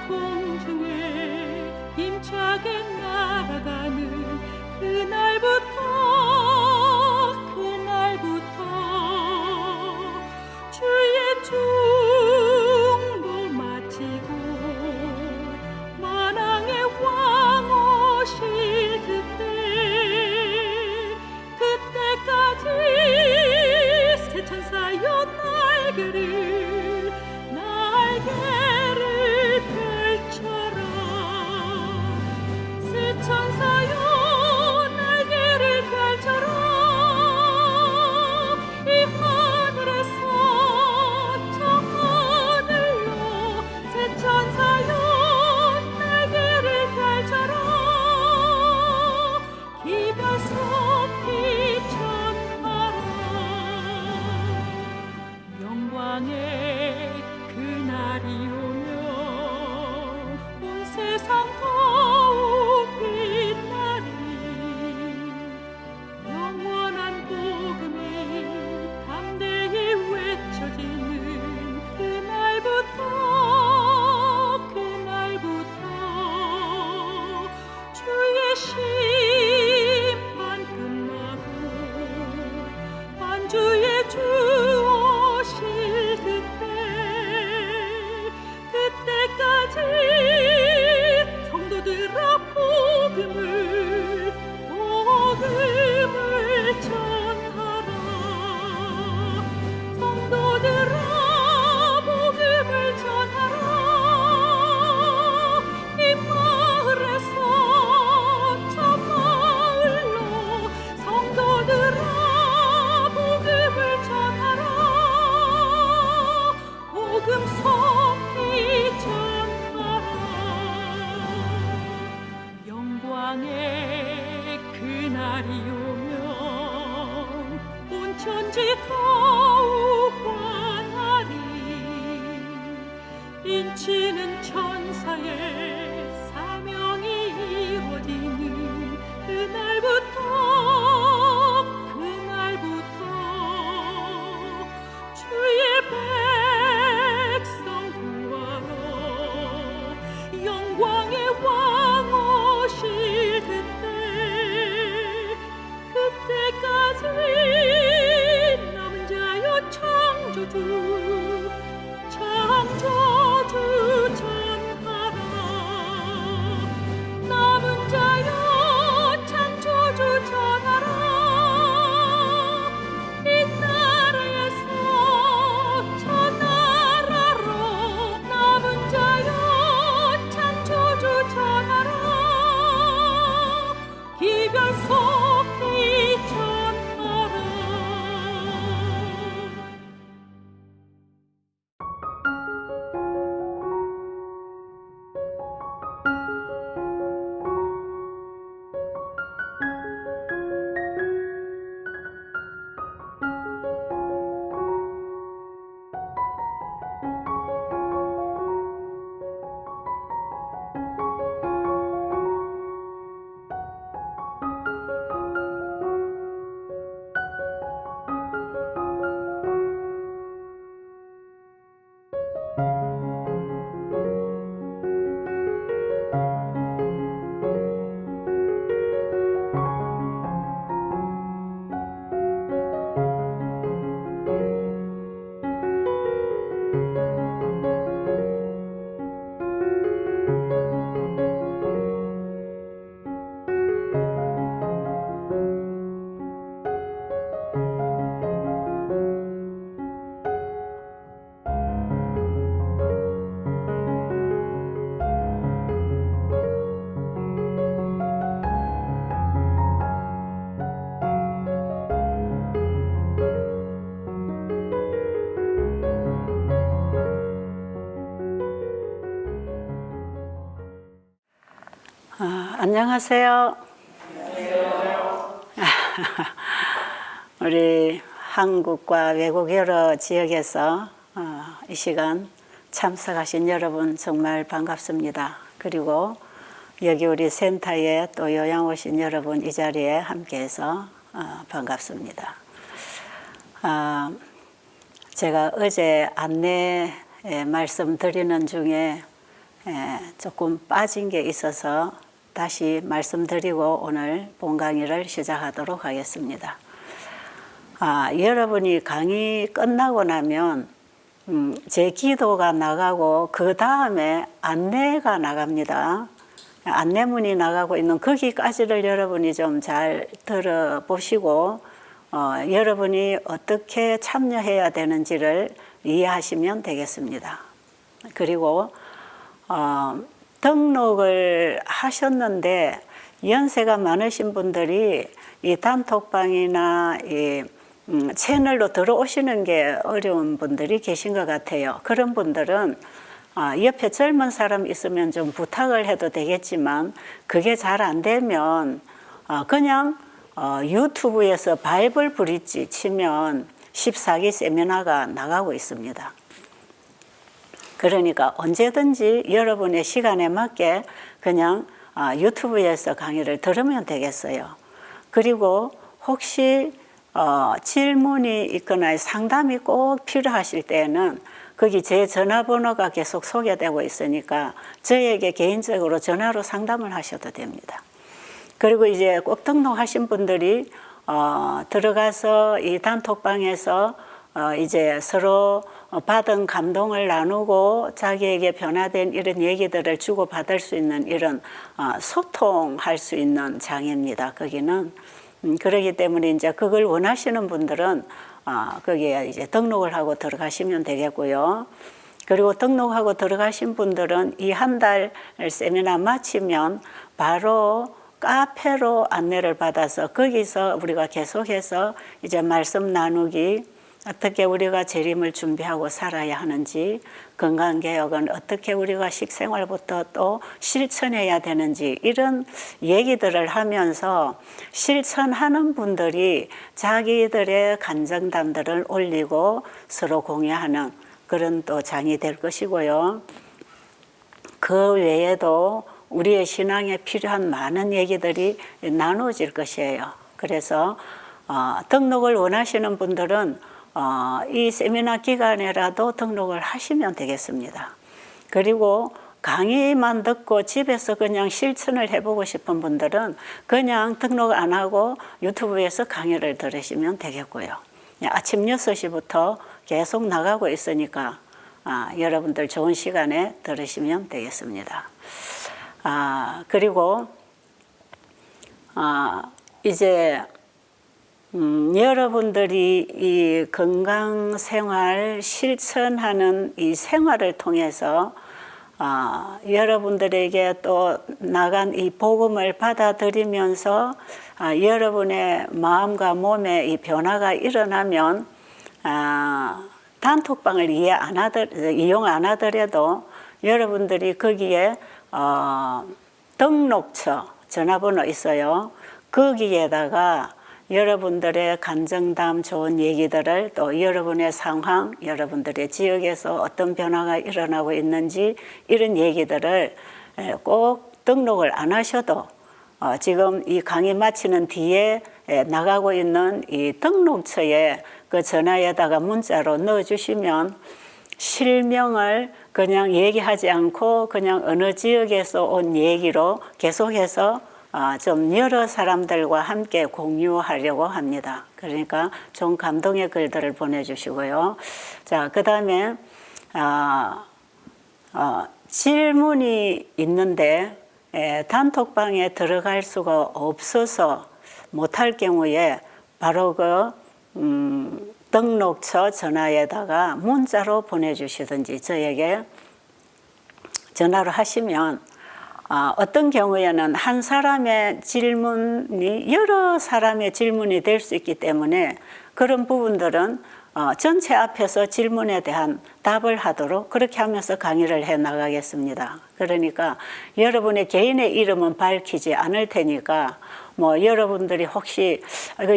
공중에 힘차게 날아가는 그날부터 주의 중보 마치고 만왕의 왕 오실 그때까지 새 천사여 날개를 펼쳐라. 새 천사여 날개를 펼쳐라. 이 하늘에서 저 하늘로 새 천사여 날개를 펼쳐라. 기별 속히 전하라. 영광의 그날이 오면 온 세상 더욱 빛나리. 영원한 복음이 담대히 외쳐지는 그날부터 주의 심판 끝나고 만주의 주 오실 그때까지 성도들아 복음을 전하라. 성도들아 복음을 전하라. 이 마을에서 저 마을로 성도들아 복음을 전하라. 복음 속히 전하라. 영광의 그날이 오면 온 천지 더욱 환하리. 인치는 천사의 사명이 이루어지는 그날부터 주의 백성 구하러 영광의 왕 오실 그때까지 남은 자여 창조주 전하라. 남은 자여 창조주 전하라. 이 나라에서 저 나라로 남은 자여 창조주 전하라. 기별 속히 전하라. 안녕하세요. 우리 한국과 외국 여러 지역에서 이 시간 참석하신 여러분 정말 반갑습니다. 그리고 여기 우리 센터에 또 요양 오신 여러분 이 자리에 함께해서 반갑습니다. 제가 어제 안내 말씀드리는 중에 조금 빠진 게 있어서 다시 말씀드리고 오늘 본 강의를 시작하도록 하겠습니다. 여러분이 강의 끝나고 나면 제 기도가 나가고 그 다음에 안내가 나갑니다. 안내문이 나가고 있는 거기까지를 여러분이 좀 잘 들어보시고 여러분이 어떻게 참여해야 되는지를 이해하시면 되겠습니다. 그리고 등록을 하셨는데 연세가 많으신 분들이 이 단톡방이나 이 채널로 들어오시는 게 어려운 분들이 계신 것 같아요. 그런 분들은 옆에 젊은 사람 있으면 좀 부탁을 해도 되겠지만 그게 잘 안 되면 그냥 유튜브에서 바이블 브릿지 치면 14기 세미나가 나가고 있습니다. 그러니까 언제든지 여러분의 시간에 맞게 그냥 유튜브에서 강의를 들으면 되겠어요. 그리고 혹시 질문이 있거나 상담이 꼭 필요하실 때는 거기 제 전화번호가 계속 소개되고 있으니까 저에게 개인적으로 전화로 상담을 하셔도 됩니다. 그리고 이제 꼭 등록하신 분들이 들어가서 이 단톡방에서 이제 서로 받은 감동을 나누고 자기에게 변화된 이런 얘기들을 주고받을 수 있는 이런 소통할 수 있는 장입니다. 거기는 그렇기 때문에 이제 그걸 원하시는 분들은 거기에 이제 등록을 하고 들어가시면 되겠고요. 그리고 등록하고 들어가신 분들은 이 한 달 세미나 마치면 바로 카페로 안내를 받아서 거기서 우리가 계속해서 이제 말씀 나누기, 어떻게 우리가 재림을 준비하고 살아야 하는지, 건강개혁은 어떻게 우리가 식생활부터 또 실천해야 되는지 이런 얘기들을 하면서 실천하는 분들이 자기들의 간증담들을 올리고 서로 공유하는 그런 또 장이 될 것이고요. 그 외에도 우리의 신앙에 필요한 많은 얘기들이 나눠질 것이에요. 그래서 등록을 원하시는 분들은 이 세미나 기간에라도 등록을 하시면 되겠습니다. 그리고 강의만 듣고 집에서 그냥 실천을 해보고 싶은 분들은 그냥 등록 안 하고 유튜브에서 강의를 들으시면 되겠고요. 아침 6시부터 계속 나가고 있으니까 여러분들 좋은 시간에 들으시면 되겠습니다. 그리고 이제 여러분들이 이 건강생활 실천하는 이 생활을 통해서 여러분들에게 또 나간 이 복음을 받아들이면서 여러분의 마음과 몸에 이 변화가 일어나면 단톡방을 이용 안 하더라도 여러분들이 거기에 등록처 전화번호 있어요. 거기에다가 여러분들의 간증담 좋은 얘기들을 또 여러분의 상황, 여러분들의 지역에서 어떤 변화가 일어나고 있는지 이런 얘기들을 꼭 등록을 안 하셔도 지금 이 강의 마치는 뒤에 나가고 있는 이 등록처에 그 전화에다가 문자로 넣어주시면 실명을 그냥 얘기하지 않고 그냥 어느 지역에서 온 얘기로 계속해서 좀 여러 사람들과 함께 공유하려고 합니다. 그러니까 좀 감동의 글들을 보내주시고요. 자, 그 다음에 질문이 있는데 단톡방에 들어갈 수가 없어서 못할 경우에 바로 그 등록처 전화에다가 문자로 보내주시든지 저에게 전화로 하시면 어떤 경우에는 한 사람의 질문이 여러 사람의 질문이 될 수 있기 때문에 그런 부분들은 전체 앞에서 질문에 대한 답을 하도록 그렇게 하면서 강의를 해 나가겠습니다. 그러니까 여러분의 개인의 이름은 밝히지 않을 테니까 뭐 여러분들이 혹시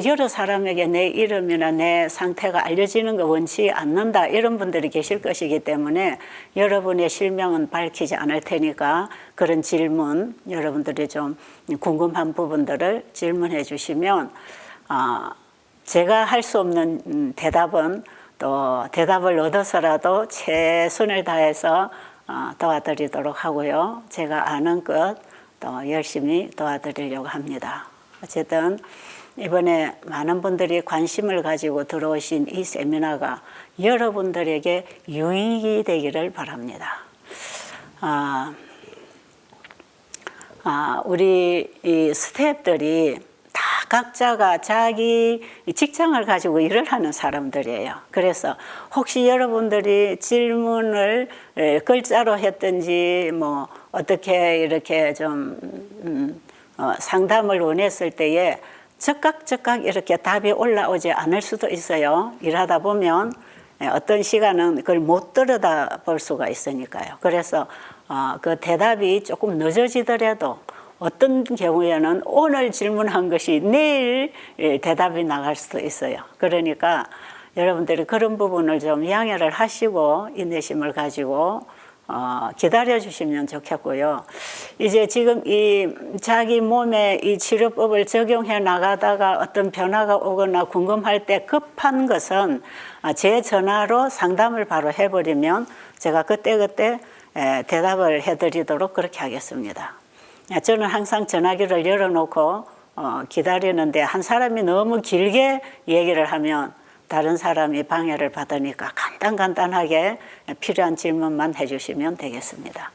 여러 사람에게 내 이름이나 내 상태가 알려지는 거 원치 않는다 이런 분들이 계실 것이기 때문에 여러분의 실명은 밝히지 않을 테니까 그런 질문 여러분들이 좀 궁금한 부분들을 질문해 주시면 제가 할 수 없는 대답은 또 대답을 얻어서라도 최선을 다해서 도와드리도록 하고요. 제가 아는 것 또 열심히 도와드리려고 합니다. 어쨌든 이번에 많은 분들이 관심을 가지고 들어오신 이 세미나가 여러분들에게 유익이 되기를 바랍니다. 우리 이 스태프들이 다 각자가 자기 직장을 가지고 일을 하는 사람들이에요. 그래서 혹시 여러분들이 질문을 글자로 했든지 뭐 어떻게 이렇게 좀 상담을 원했을 때에 즉각 이렇게 답이 올라오지 않을 수도 있어요. 일하다 보면 어떤 시간은 그걸 못 들여다볼 수가 있으니까요. 그래서 그 대답이 조금 늦어지더라도 어떤 경우에는 오늘 질문한 것이 내일 대답이 나갈 수도 있어요. 그러니까 여러분들이 그런 부분을 좀 양해를 하시고 인내심을 가지고 기다려 주시면 좋겠고요. 이제 지금 이 자기 몸에 이 치료법을 적용해 나가다가 어떤 변화가 오거나 궁금할 때 급한 것은 제 전화로 상담을 바로 해버리면 제가 그때그때 대답을 해드리도록 그렇게 하겠습니다. 저는 항상 전화기를 열어놓고 기다리는데 한 사람이 너무 길게 얘기를 하면 다른 사람이 방해를 받으니까 간단하게 필요한 질문만 해주시면 되겠습니다.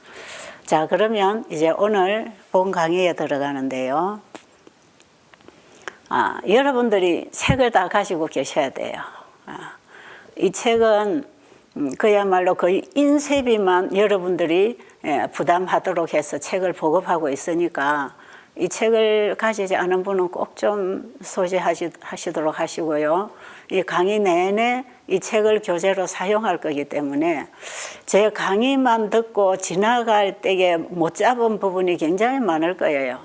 자, 그러면 이제 오늘 본 강의에 들어가는데요. 여러분들이 책을 다 가지고 계셔야 돼요. 이 책은 그야말로 거의 인쇄비만 여러분들이 부담하도록 해서 책을 보급하고 있으니까 이 책을 가지지 않은 분은 꼭 좀 소지하시도록 하시고요. 이 강의 내내 이 책을 교재로 사용할 거기 때문에 제 강의만 듣고 지나갈 때에 못 잡은 부분이 굉장히 많을 거예요.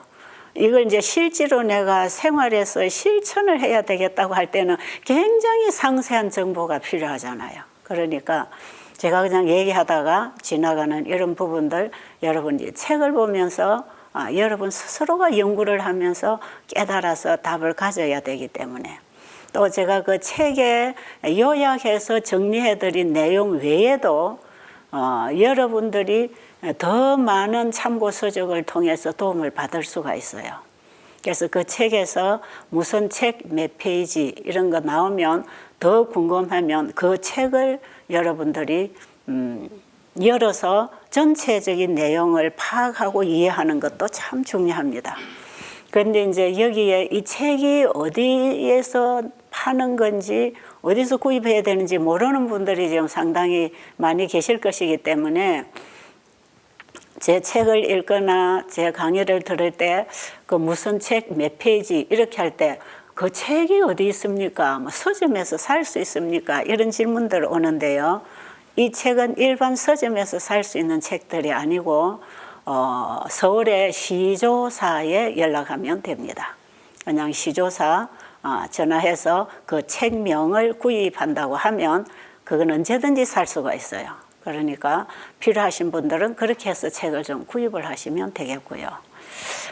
이걸 이제 실제로 내가 생활에서 실천을 해야 되겠다고 할 때는 굉장히 상세한 정보가 필요하잖아요. 그러니까 제가 그냥 얘기하다가 지나가는 이런 부분들 여러분이 책을 보면서 여러분 스스로가 연구를 하면서 깨달아서 답을 가져야 되기 때문에 또 제가 그 책에 요약해서 정리해드린 내용 외에도 여러분들이 더 많은 참고 서적을 통해서 도움을 받을 수가 있어요. 그래서 그 책에서 무슨 책 몇 페이지 이런 거 나오면 더 궁금하면 그 책을 여러분들이 열어서 전체적인 내용을 파악하고 이해하는 것도 참 중요합니다. 그런데 이제 여기에 이 책이 어디에서 파는 건지 어디서 구입해야 되는지 모르는 분들이 지금 상당히 많이 계실 것이기 때문에 제 책을 읽거나 제 강의를 들을 때 그 무슨 책 몇 페이지 이렇게 할 때 그 책이 어디 있습니까? 뭐 서점에서 살 수 있습니까? 이런 질문들 오는데요. 이 책은 일반 서점에서 살 수 있는 책들이 아니고 서울의 시조사에 연락하면 됩니다. 그냥 시조사 전화해서 그 책명을 구입한다고 하면 그건 언제든지 살 수가 있어요. 그러니까 필요하신 분들은 그렇게 해서 책을 좀 구입을 하시면 되겠고요.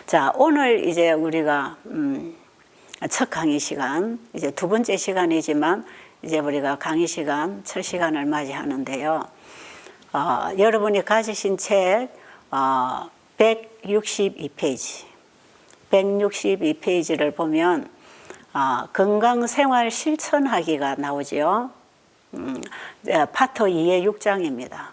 자, 오늘 이제 우리가 첫 강의 시간, 이제 두 번째 시간이지만 이제 우리가 강의 시간, 첫 시간을 맞이하는데요. 여러분이 가지신 책 162페이지, 162페이지를 보면 건강생활 실천하기가 나오죠. 파트 2의 6장입니다.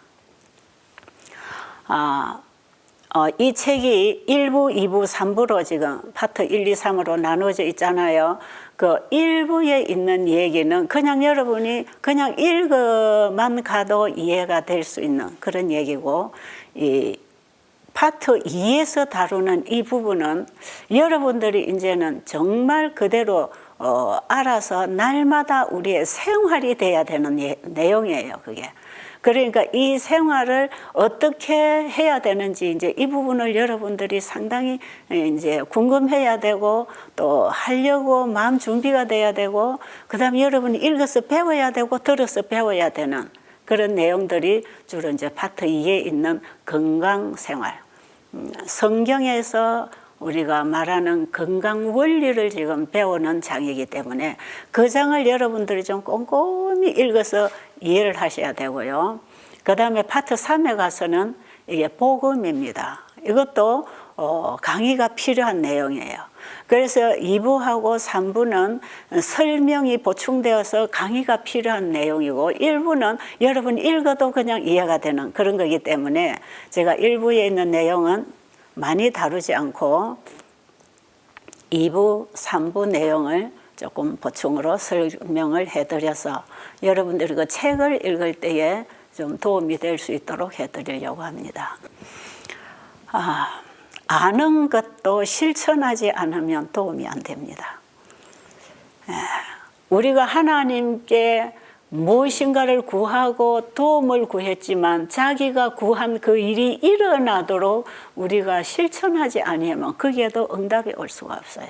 이 책이 1부, 2부, 3부로 지금 파트 1, 2, 3으로 나눠져 있잖아요. 그 1부에 있는 얘기는 그냥 여러분이 그냥 읽어만 가도 이해가 될 수 있는 그런 얘기고, 이 파트 2에서 다루는 이 부분은 여러분들이 이제는 정말 그대로 알아서 날마다 우리의 생활이 돼야 되는 내용이에요, 그게. 그러니까 이 생활을 어떻게 해야 되는지 이제 이 부분을 여러분들이 상당히 이제 궁금해야 되고 또 하려고 마음 준비가 돼야 되고 그다음에 여러분이 읽어서 배워야 되고 들어서 배워야 되는 그런 내용들이 주로 이제 파트 2에 있는 건강생활. 성경에서 우리가 말하는 건강 원리를 지금 배우는 장이기 때문에 그 장을 여러분들이 좀 꼼꼼히 읽어서 이해를 하셔야 되고요. 그 다음에 파트 3에 가서는 이게 복음입니다. 이것도 강의가 필요한 내용이에요. 그래서 2부하고 3부는 설명이 보충되어서 강의가 필요한 내용이고 1부는 여러분 읽어도 그냥 이해가 되는 그런 거기 때문에 제가 1부에 있는 내용은 많이 다루지 않고 2부, 3부 내용을 조금 보충으로 설명을 해드려서 여러분들이 그 책을 읽을 때에 좀 도움이 될 수 있도록 해드리려고 합니다. 아는 것도 실천하지 않으면 도움이 안 됩니다. 우리가 하나님께 무엇인가를 구하고 도움을 구했지만 자기가 구한 그 일이 일어나도록 우리가 실천하지 아니하면 거기에도 응답이 올 수가 없어요.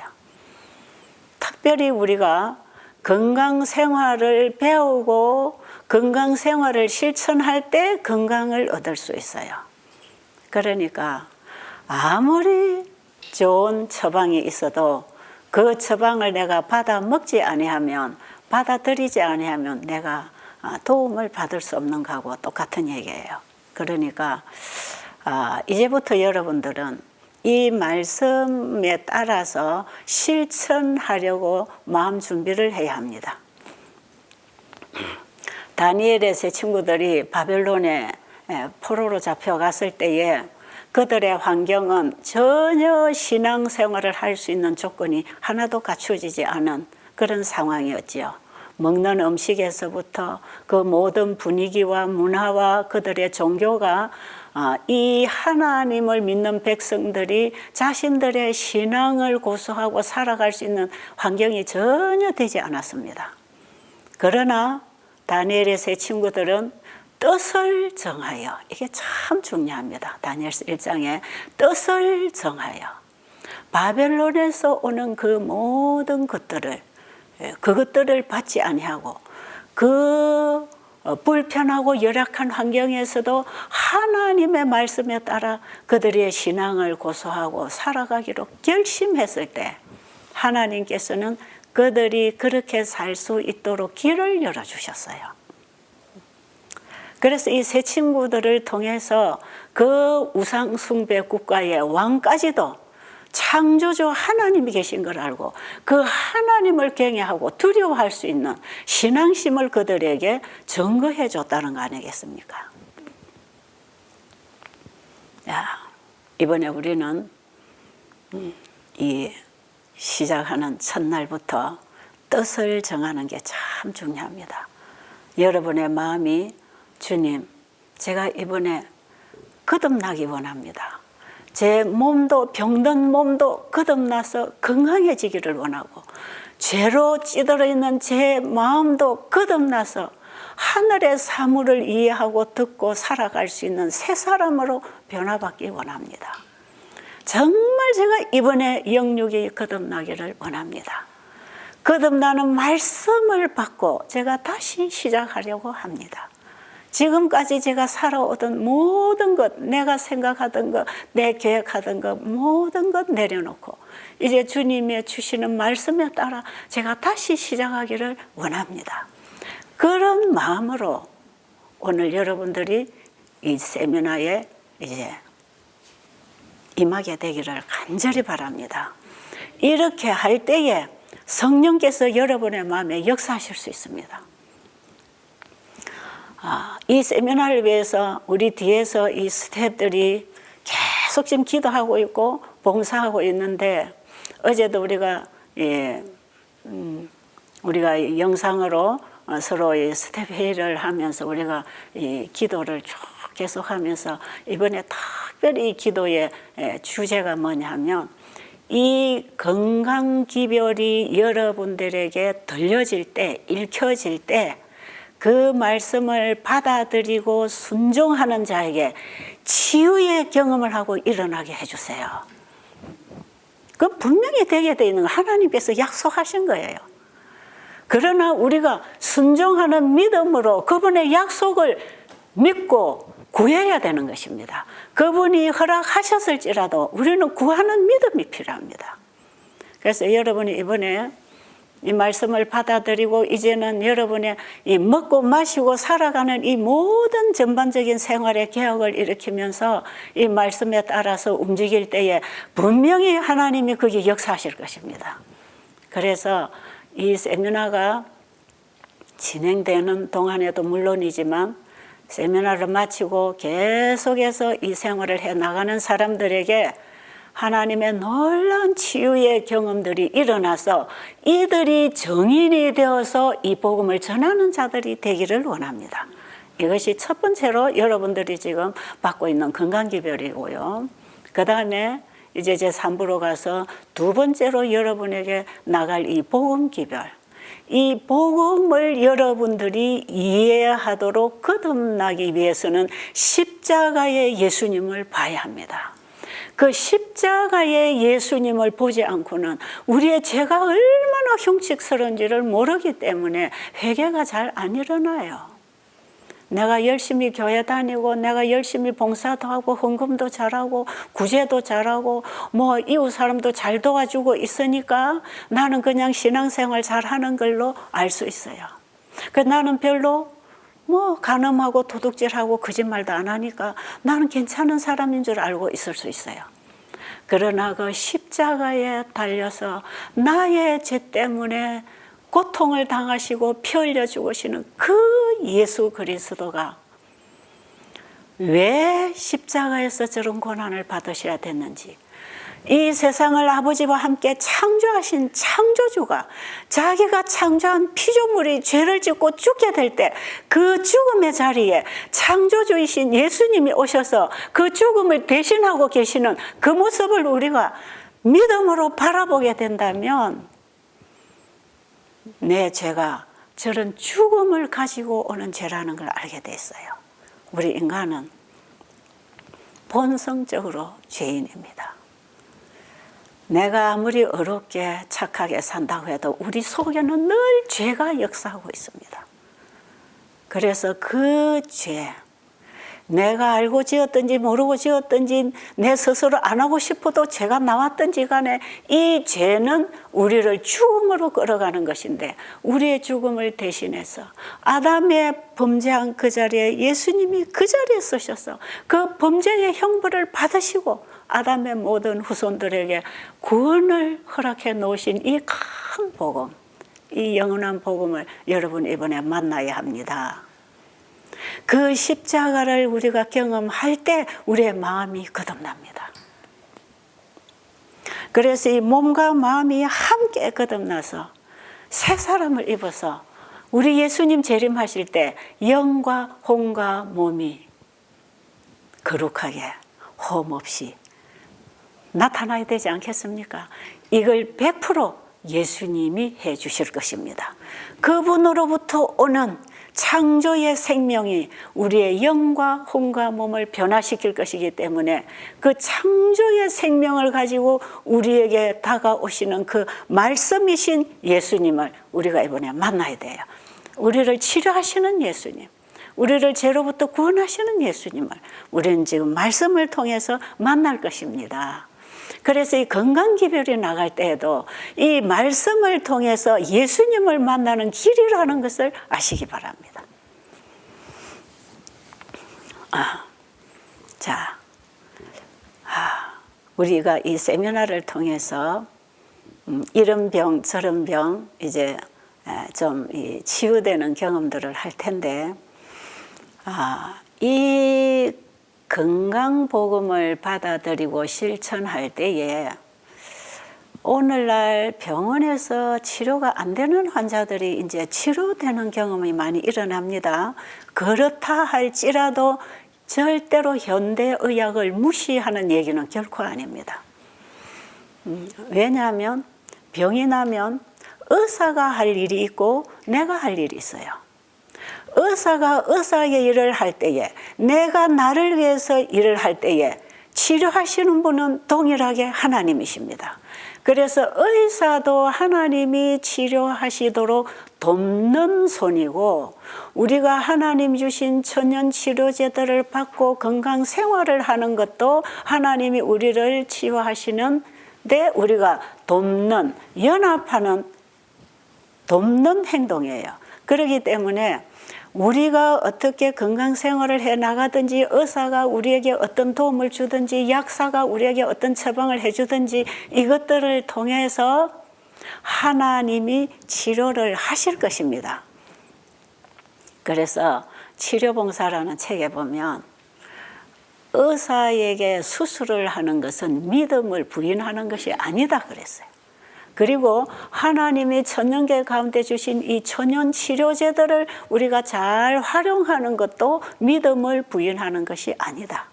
특별히 우리가 건강생활을 배우고 건강생활을 실천할 때 건강을 얻을 수 있어요. 그러니까 아무리 좋은 처방이 있어도 그 처방을 내가 받아 먹지 아니하면 받아들이지 아니하면 내가 도움을 받을 수 없는 거하고 똑같은 얘기예요. 그러니까 이제부터 여러분들은 이 말씀에 따라서 실천하려고 마음 준비를 해야 합니다. 다니엘의 세 친구들이 바벨론에 포로로 잡혀갔을 때에 그들의 환경은 전혀 신앙생활을 할 수 있는 조건이 하나도 갖춰지지 않은 그런 상황이었지요. 먹는 음식에서부터 그 모든 분위기와 문화와 그들의 종교가 이 하나님을 믿는 백성들이 자신들의 신앙을 고수하고 살아갈 수 있는 환경이 전혀 되지 않았습니다. 그러나 다니엘의 세 친구들은 뜻을 정하여, 이게 참 중요합니다. 다니엘서 1장에 뜻을 정하여 바벨론에서 오는 그 모든 것들을 그것들을 받지 아니하고 그 불편하고 열악한 환경에서도 하나님의 말씀에 따라 그들의 신앙을 고수하고 살아가기로 결심했을 때 하나님께서는 그들이 그렇게 살 수 있도록 길을 열어주셨어요. 그래서 이 세 친구들을 통해서 그 우상숭배 국가의 왕까지도 창조주 하나님이 계신 걸 알고 그 하나님을 경외하고 두려워할 수 있는 신앙심을 그들에게 증거해 줬다는 거 아니겠습니까? 이번에 우리는 이 시작하는 첫날부터 뜻을 정하는 게 참 중요합니다. 여러분의 마음이 주님, 제가 이번에 거듭나기 원합니다. 제 몸도 병든 몸도 거듭나서 건강해지기를 원하고 죄로 찌들어 있는 제 마음도 거듭나서 하늘의 사물을 이해하고 듣고 살아갈 수 있는 새 사람으로 변화받기 원합니다. 정말 제가 이번에 영육이 거듭나기를 원합니다. 거듭나는 말씀을 받고 제가 다시 시작하려고 합니다. 지금까지 제가 살아오던 모든 것, 내가 생각하던 것, 내 계획하던 것, 모든 것 내려놓고 이제 주님의 주시는 말씀에 따라 제가 다시 시작하기를 원합니다. 그런 마음으로 오늘 여러분들이 이 세미나에 이제 임하게 되기를 간절히 바랍니다. 이렇게 할 때에 성령께서 여러분의 마음에 역사하실 수 있습니다. 이 세미나를 위해서 우리 뒤에서 이 스태프들이 계속 지금 기도하고 있고 봉사하고 있는데 어제도 우리가 영상으로 서로 이 스태프 회의를 하면서 우리가 이 기도를 쭉 계속하면서 이번에 특별히 이 기도의 주제가 뭐냐 하면 이 건강기별이 여러분들에게 들려질 때, 읽혀질 때 그 말씀을 받아들이고 순종하는 자에게 치유의 경험을 하고 일어나게 해주세요. 그 분명히 되게 돼 있는 거 하나님께서 약속하신 거예요. 그러나 우리가 순종하는 믿음으로 그분의 약속을 믿고 구해야 되는 것입니다. 그분이 허락하셨을지라도 우리는 구하는 믿음이 필요합니다. 그래서 여러분이 이번에 이 말씀을 받아들이고 이제는 여러분의 이 먹고 마시고 살아가는 이 모든 전반적인 생활의 개혁을 일으키면서 이 말씀에 따라서 움직일 때에 분명히 하나님이 거기 역사하실 것입니다. 그래서 이 세미나가 진행되는 동안에도 물론이지만 세미나를 마치고 계속해서 이 생활을 해나가는 사람들에게 하나님의 놀라운 치유의 경험들이 일어나서 이들이 정인이 되어서 이 복음을 전하는 자들이 되기를 원합니다. 이것이 첫 번째로 여러분들이 지금 받고 있는 건강기별이고요. 그 다음에 이제 제 3부로 가서 두 번째로 여러분에게 나갈 이 복음기별. 이 복음을 여러분들이 이해하도록 거듭나기 위해서는 십자가의 예수님을 봐야 합니다. 그 십자가의 예수님을 보지 않고는 우리의 죄가 얼마나 흉측스러운지를 모르기 때문에 회개가 잘 안 일어나요. 내가 열심히 교회 다니고 내가 열심히 봉사도 하고 헌금도 잘하고 구제도 잘하고 뭐 이웃 사람도 잘 도와주고 있으니까 나는 그냥 신앙생활 잘하는 걸로 알 수 있어요. 그 나는 별로 뭐 간음하고 도둑질하고 거짓말도 안 하니까 나는 괜찮은 사람인 줄 알고 있을 수 있어요. 그러나 그 십자가에 달려서 나의 죄 때문에 고통을 당하시고 피 흘려 죽으시는 그 예수 그리스도가 왜 십자가에서 저런 고난을 받으셔야 됐는지, 이 세상을 아버지와 함께 창조하신 창조주가 자기가 창조한 피조물이 죄를 짓고 죽게 될 때 그 죽음의 자리에 창조주이신 예수님이 오셔서 그 죽음을 대신하고 계시는 그 모습을 우리가 믿음으로 바라보게 된다면 내 죄가 저런 죽음을 가지고 오는 죄라는 걸 알게 됐어요. 우리 인간은 본성적으로 죄인입니다. 내가 아무리 어렵게 착하게 산다고 해도 우리 속에는 늘 죄가 역사하고 있습니다. 그래서 그 죄, 내가 알고 지었든지 모르고 지었든지 내 스스로 안 하고 싶어도 죄가 나왔든지 간에 이 죄는 우리를 죽음으로 끌어가는 것인데 우리의 죽음을 대신해서 아담의 범죄한 그 자리에 예수님이 그 자리에 서셔서 그 범죄의 형벌을 받으시고 아담의 모든 후손들에게 구원을 허락해 놓으신 이 큰 복음, 이 영원한 복음을 여러분 이번에 만나야 합니다. 그 십자가를 우리가 경험할 때 우리의 마음이 거듭납니다. 그래서 이 몸과 마음이 함께 거듭나서 새 사람을 입어서 우리 예수님 재림하실 때 영과 혼과 몸이 거룩하게 홈 없이 나타나야 되지 않겠습니까? 이걸 100% 예수님이 해 주실 것입니다. 그분으로부터 오는 창조의 생명이 우리의 영과 혼과 몸을 변화시킬 것이기 때문에 그 창조의 생명을 가지고 우리에게 다가오시는 그 말씀이신 예수님을 우리가 이번에 만나야 돼요. 우리를 치료하시는 예수님, 우리를 죄로부터 구원하시는 예수님을 우리는 지금 말씀을 통해서 만날 것입니다. 그래서 이 건강기별이 나갈 때에도 이 말씀을 통해서 예수님을 만나는 길이라는 것을 아시기 바랍니다. 우리가 이 세미나를 통해서 이런 병 저런 병 이제 좀 치유되는 경험들을 할 텐데 이 건강복음을 받아들이고 실천할 때에 오늘날 병원에서 치료가 안 되는 환자들이 이제 치료되는 경험이 많이 일어납니다. 그렇다 할지라도 절대로 현대의학을 무시하는 얘기는 결코 아닙니다. 왜냐하면 병이 나면 의사가 할 일이 있고 내가 할 일이 있어요. 의사가 의사의 일을 할 때에 내가 나를 위해서 일을 할 때에 치료하시는 분은 동일하게 하나님이십니다. 그래서 의사도 하나님이 치료하시도록 돕는 손이고 우리가 하나님 주신 천연 치료제들을 받고 건강 생활을 하는 것도 하나님이 우리를 치유하시는데 우리가 돕는 연합하는 돕는 행동이에요. 그렇기 때문에 우리가 어떻게 건강 생활을 해 나가든지, 의사가 우리에게 어떤 도움을 주든지, 약사가 우리에게 어떤 처방을 해주든지, 이것들을 통해서 하나님이 치료를 하실 것입니다. 그래서 치료봉사라는 책에 보면 의사에게 수술을 하는 것은 믿음을 부인하는 것이 아니다 그랬어요. 그리고 하나님이 천년계 가운데 주신 이 천연 치료제들을 우리가 잘 활용하는 것도 믿음을 부인하는 것이 아니다.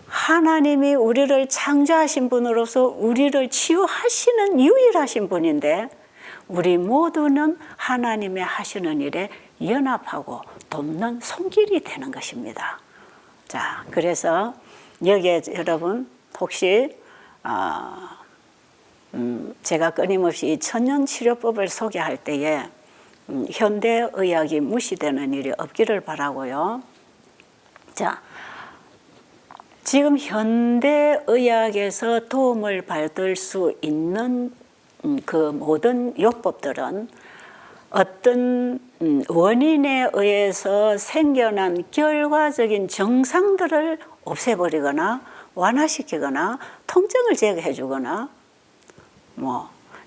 하나님이 우리를 창조하신 분으로서 우리를 치유하시는 유일하신 분인데, 우리 모두는 하나님의 하시는 일에 연합하고 돕는 손길이 되는 것입니다. 자, 그래서 여기에 여러분 혹시 제가 끊임없이 이 천연치료법을 소개할 때에 현대의학이 무시되는 일이 없기를 바라고요. 자, 지금 현대의학에서 도움을 받을 수 있는 그 모든 요법들은 어떤 원인에 의해서 생겨난 결과적인 증상들을 없애버리거나 완화시키거나 통증을 제거해 주거나,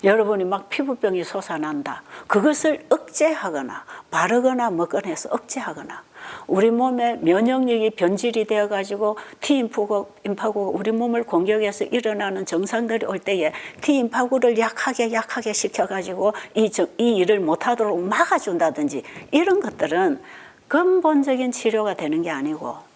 여러분이 막 피부병이 솟아난다, 그것을 억제하거나 바르거나 먹거나 해서 억제하거나, 우리 몸에 면역력이 변질이 되어 가지고 T인파구가 우리 몸을 공격해서 일어나는 증상들이 올 때에 T인파구를 약하게 시켜 가지고 이 일을 못하도록 막아준다든지, 이런 것들은 근본적인 치료가 되는 게 아니고,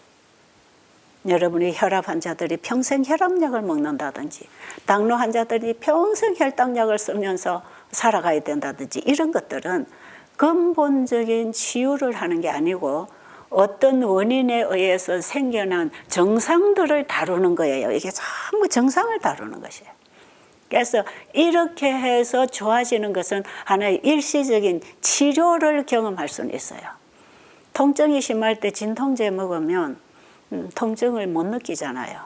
여러분이 혈압 환자들이 평생 혈압약을 먹는다든지, 당뇨 환자들이 평생 혈당약을 쓰면서 살아가야 된다든지, 이런 것들은 근본적인 치유를 하는 게 아니고 어떤 원인에 의해서 생겨난 증상들을 다루는 거예요. 이게 전부 증상을 다루는 것이에요. 그래서 이렇게 해서 좋아지는 것은 하나의 일시적인 치료를 경험할 수는 있어요. 통증이 심할 때 진통제 먹으면 통증을 못 느끼잖아요.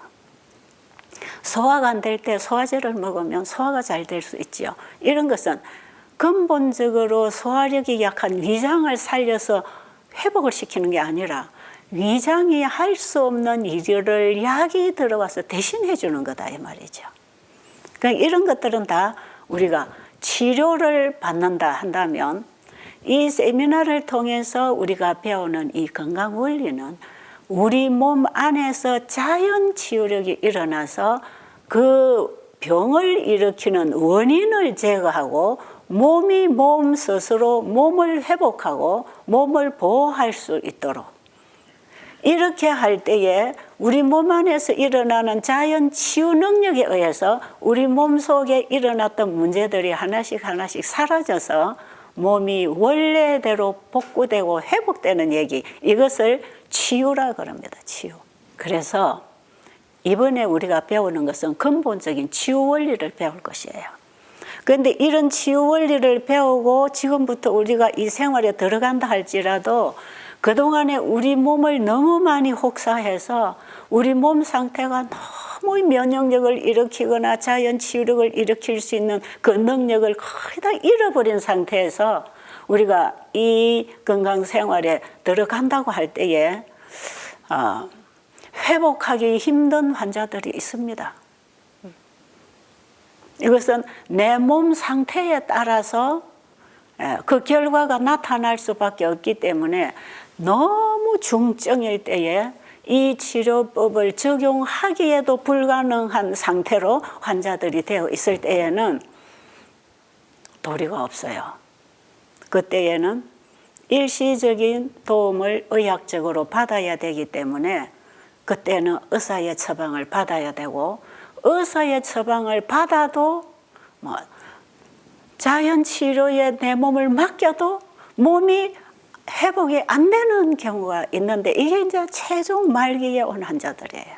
소화가 안 될 때 소화제를 먹으면 소화가 잘 될 수 있죠. 이런 것은 근본적으로 소화력이 약한 위장을 살려서 회복을 시키는 게 아니라 위장이 할 수 없는 일을 약이 들어와서 대신해 주는 거다 이 말이죠. 그러니까 이런 것들은 다 우리가 치료를 받는다 한다면, 이 세미나를 통해서 우리가 배우는 이 건강 원리는 우리 몸 안에서 자연 치유력이 일어나서 그 병을 일으키는 원인을 제거하고 몸이 몸 스스로 몸을 회복하고 몸을 보호할 수 있도록, 이렇게 할 때에 우리 몸 안에서 일어나는 자연 치유 능력에 의해서 우리 몸 속에 일어났던 문제들이 하나씩 사라져서 몸이 원래대로 복구되고 회복되는 얘기, 이것을 치유라 그럽니다. 치유. 그래서 이번에 우리가 배우는 것은 근본적인 치유 원리를 배울 것이에요. 그런데 이런 치유 원리를 배우고 지금부터 우리가 이 생활에 들어간다 할지라도 그동안에 우리 몸을 너무 많이 혹사해서 우리 몸 상태가 너무 면역력을 일으키거나 자연 치유력을 일으킬 수 있는 그 능력을 거의 다 잃어버린 상태에서 우리가 이 건강 생활에 들어간다고 할 때에 회복하기 힘든 환자들이 있습니다. 이것은 내 몸 상태에 따라서 그 결과가 나타날 수밖에 없기 때문에 너무 중증일 때에 이 치료법을 적용하기에도 불가능한 상태로 환자들이 되어 있을 때에는 도리가 없어요. 그때에는 일시적인 도움을 의학적으로 받아야 되기 때문에 그때는 의사의 처방을 받아야 되고, 의사의 처방을 받아도 자연 치료에 내 몸을 맡겨도 몸이 회복이 안 되는 경우가 있는데, 이게 이제 최종 말기에 온 환자들이에요.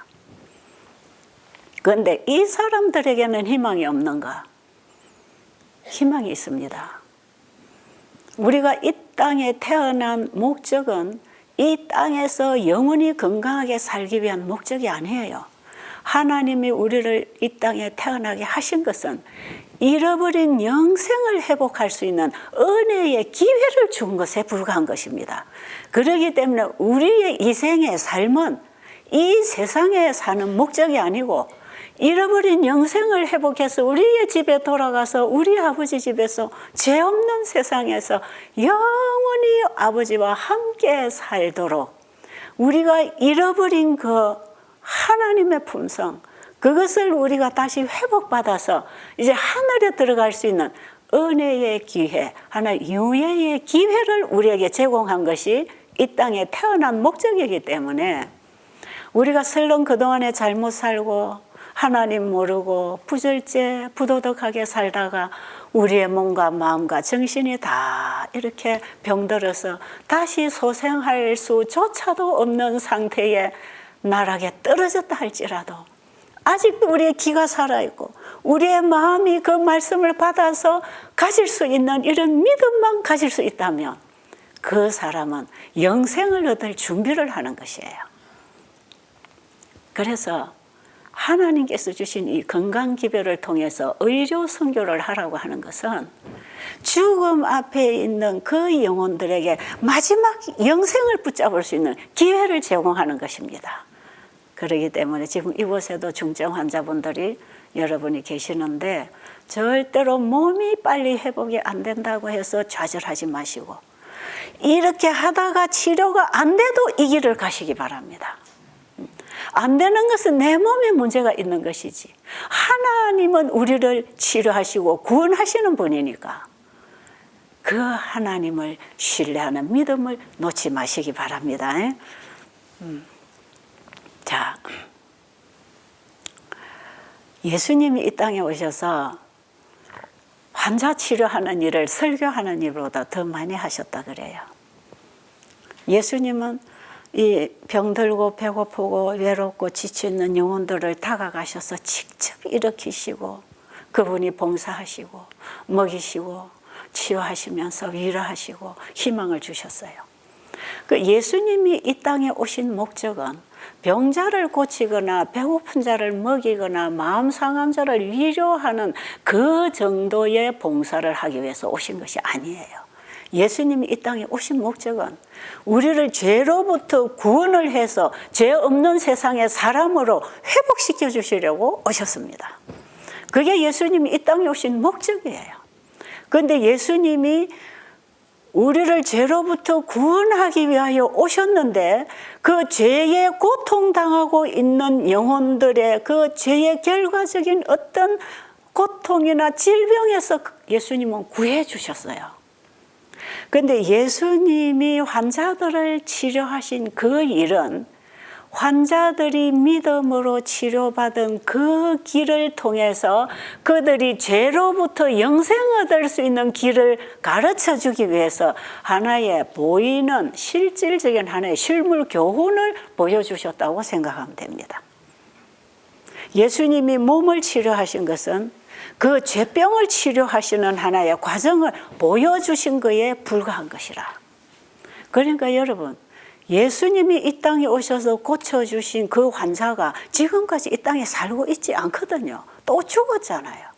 그런데 이 사람들에게는 희망이 없는가? 희망이 있습니다. 우리가 이 땅에 태어난 목적은 이 땅에서 영원히 건강하게 살기 위한 목적이 아니에요. 하나님이 우리를 이 땅에 태어나게 하신 것은 잃어버린 영생을 회복할 수 있는 은혜의 기회를 준 것에 불과한 것입니다. 그렇기 때문에 우리의 이 생의 삶은 이 세상에 사는 목적이 아니고 잃어버린 영생을 회복해서 우리의 집에 돌아가서 우리 아버지 집에서 죄 없는 세상에서 영원히 아버지와 함께 살도록 우리가 잃어버린 그 하나님의 품성, 그것을 우리가 다시 회복받아서 이제 하늘에 들어갈 수 있는 은혜의 기회, 하나의 유예의 기회를 우리에게 제공한 것이 이 땅에 태어난 목적이기 때문에 우리가 설령 그동안에 잘못 살고 하나님 모르고 부절제 부도덕하게 살다가 우리의 몸과 마음과 정신이 다 이렇게 병들어서 다시 소생할 수조차도 없는 상태에 나락에 떨어졌다 할지라도 아직도 우리의 기가 살아있고 우리의 마음이 그 말씀을 받아서 가질 수 있는 이런 믿음만 가질 수 있다면 그 사람은 영생을 얻을 준비를 하는 것이에요. 그래서 하나님께서 주신 이 건강기별을 통해서 의료 선교를 하라고 하는 것은 죽음 앞에 있는 그 영혼들에게 마지막 영생을 붙잡을 수 있는 기회를 제공하는 것입니다. 그렇기 때문에 지금 이곳에도 중증 환자분들이 여러분이 계시는데 절대로 몸이 빨리 회복이 안 된다고 해서 좌절하지 마시고 이렇게 하다가 치료가 안 돼도 이 길을 가시기 바랍니다. 안 되는 것은 내 몸에 문제가 있는 것이지 하나님은 우리를 치료하시고 구원하시는 분이니까 그 하나님을 신뢰하는 믿음을 놓지 마시기 바랍니다. 자, 예수님이 이 땅에 오셔서 환자 치료하는 일을 설교하는 일보다 더 많이 하셨다 그래요. 예수님은 이 병들고 배고프고 외롭고 지쳐있는 영혼들을 다가가셔서 직접 일으키시고 그분이 봉사하시고 먹이시고 치유하시면서 위로하시고 희망을 주셨어요. 그 예수님이 이 땅에 오신 목적은 병자를 고치거나 배고픈 자를 먹이거나 마음 상한 자를 위로하는 그 정도의 봉사를 하기 위해서 오신 것이 아니에요. 예수님이 이 땅에 오신 목적은 우리를 죄로부터 구원을 해서 죄 없는 세상의 사람으로 회복시켜 주시려고 오셨습니다. 그게 예수님이 이 땅에 오신 목적이에요. 그런데 예수님이 우리를 죄로부터 구원하기 위하여 오셨는데 그 죄에 고통당하고 있는 영혼들의 그 죄의 결과적인 어떤 고통이나 질병에서 예수님은 구해 주셨어요. 그런데 예수님이 환자들을 치료하신 그 일은 환자들이 믿음으로 치료받은 그 길을 통해서 그들이 죄로부터 영생을 얻을 수 있는 길을 가르쳐 주기 위해서 하나의 보이는 실질적인 하나의 실물 교훈을 보여주셨다고 생각하면 됩니다. 예수님이 몸을 치료하신 것은 그 죄병을 치료하시는 하나의 과정을 보여주신 것에 불과한 것이라. 그러니까 여러분, 예수님이 이 땅에 오셔서 고쳐주신 그 환자가 지금까지 이 땅에 살고 있지 않거든요. 또 죽었잖아요.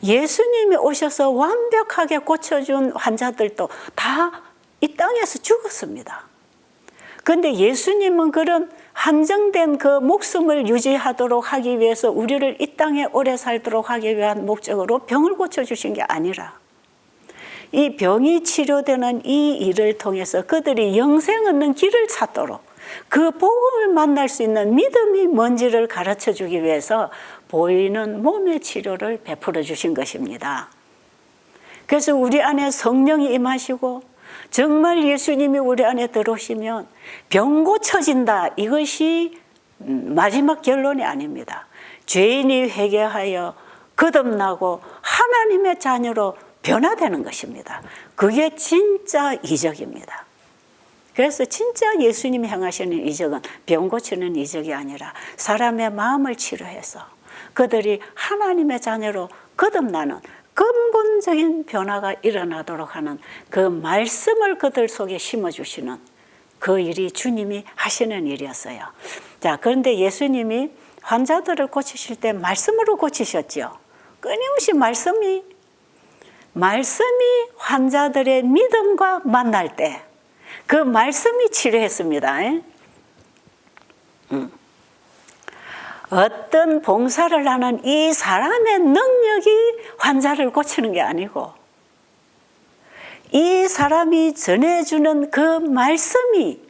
예수님이 오셔서 완벽하게 고쳐준 환자들도 다 이 땅에서 죽었습니다. 그런데 예수님은 그런 한정된 그 목숨을 유지하도록 하기 위해서 우리를 이 땅에 오래 살도록 하기 위한 목적으로 병을 고쳐주신 게 아니라 이 병이 치료되는 이 일을 통해서 그들이 영생 얻는 길을 찾도록 그 복음을 만날 수 있는 믿음이 뭔지를 가르쳐 주기 위해서 보이는 몸의 치료를 베풀어 주신 것입니다. 그래서 우리 안에 성령이 임하시고 정말 예수님이 우리 안에 들어오시면 병 고쳐진다. 이것이 마지막 결론이 아닙니다. 죄인이 회개하여 거듭나고 하나님의 자녀로 변화되는 것입니다. 그게 진짜 이적입니다. 그래서 진짜 예수님이 행하시는 이적은 병 고치는 이적이 아니라 사람의 마음을 치료해서 그들이 하나님의 자녀로 거듭나는 근본적인 변화가 일어나도록 하는 그 말씀을 그들 속에 심어주시는 그 일이 주님이 하시는 일이었어요. 자, 그런데 예수님이 환자들을 고치실 때 말씀으로 고치셨죠. 끊임없이 말씀이 환자들의 믿음과 만날 때 그 말씀이 치료했습니다. 어떤 봉사를 하는 이 사람의 능력이 환자를 고치는 게 아니고 이 사람이 전해주는 그 말씀이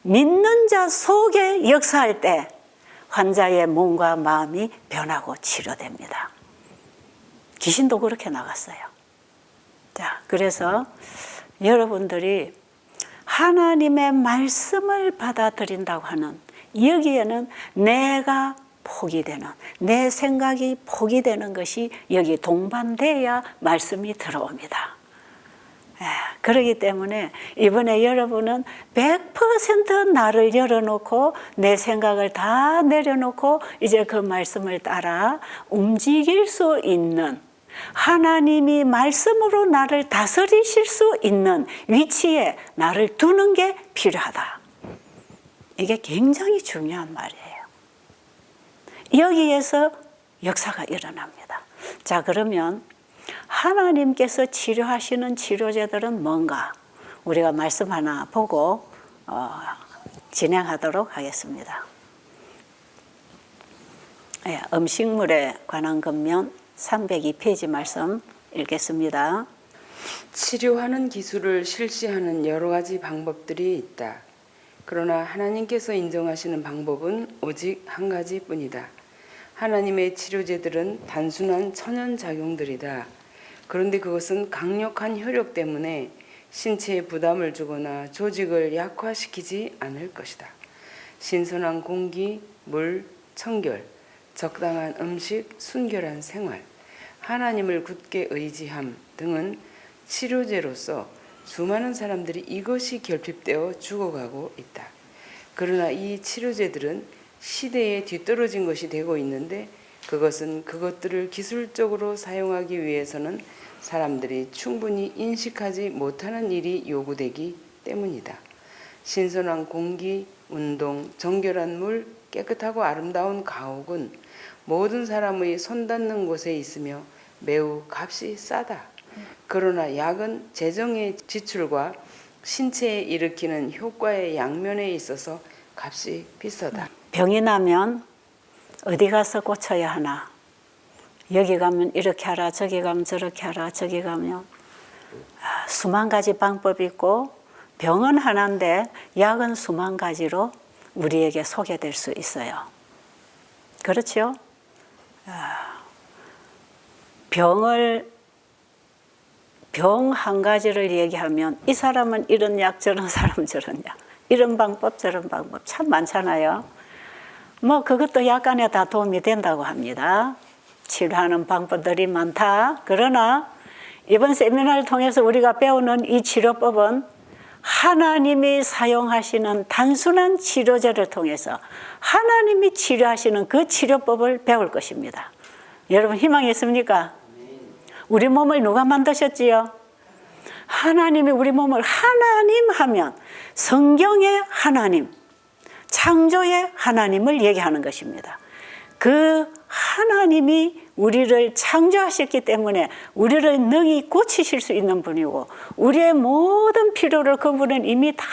믿는 자 속에 역사할 때 환자의 몸과 마음이 변하고 치료됩니다. 귀신도 그렇게 나갔어요. 자, 그래서 여러분들이 하나님의 말씀을 받아들인다고 하는 여기에는 내가 포기되는, 내 생각이 포기되는 것이 여기 동반돼야 말씀이 들어옵니다. 그렇기 때문에 이번에 여러분은 100% 나를 열어놓고 내 생각을 다 내려놓고 이제 그 말씀을 따라 움직일 수 있는, 하나님이 말씀으로 나를 다스리실 수 있는 위치에 나를 두는 게 필요하다. 이게 굉장히 중요한 말이에요. 여기에서 역사가 일어납니다. 자, 그러면 하나님께서 치료하시는 치료제들은 뭔가 우리가 말씀 하나 보고 진행하도록 하겠습니다. 음식물에 관한 권면 302페이지 말씀 읽겠습니다. 치료하는 기술을 실시하는 여러 가지 방법들이 있다. 그러나 하나님께서 인정하시는 방법은 오직 한 가지뿐이다. 하나님의 치료제들은 단순한 천연작용들이다. 그런데 그것은 강력한 효력 때문에 신체에 부담을 주거나 조직을 약화시키지 않을 것이다. 신선한 공기, 물, 청결, 적당한 음식, 순결한 생활, 하나님을 굳게 의지함 등은 치료제로서 수많은 사람들이 이것이 결핍되어 죽어가고 있다. 그러나 이 치료제들은 시대에 뒤떨어진 것이 되고 있는데 그것은 그것들을 기술적으로 사용하기 위해서는 사람들이 충분히 인식하지 못하는 일이 요구되기 때문이다. 신선한 공기, 운동, 정결한 물, 깨끗하고 아름다운 가옥은 모든 사람의 손 닿는 곳에 있으며 매우 값이 싸다. 그러나 약은 재정의 지출과 신체에 일으키는 효과의 양면에 있어서 값이 비싸다. 병이 나면 어디 가서 고쳐야 하나? 여기 가면 이렇게 하라, 저기 가면 저렇게 하라, 저기 가면 수만 가지 방법이 있고 병은 하나인데 약은 수만 가지로 우리에게 소개될 수 있어요. 그렇죠? 병 한 가지를 얘기하면 이 사람은 이런 약, 저런 사람은 저런 약, 이런 방법, 저런 방법 참 많잖아요. 뭐 그것도 약간에 다 도움이 된다고 합니다. 치료하는 방법들이 많다. 그러나 이번 세미나를 통해서 우리가 배우는 이 치료법은 하나님이 사용하시는 단순한 치료제를 통해서 하나님이 치료하시는 그 치료법을 배울 것입니다. 여러분 희망이 있습니까? 우리 몸을 누가 만드셨지요? 하나님이 우리 몸을 하나님 하면 성경의 하나님, 창조의 하나님을 얘기하는 것입니다. 그 하나님이 우리를 창조하셨기 때문에 우리를 능히 고치실 수 있는 분이고 우리의 모든 필요를 그분은 이미 다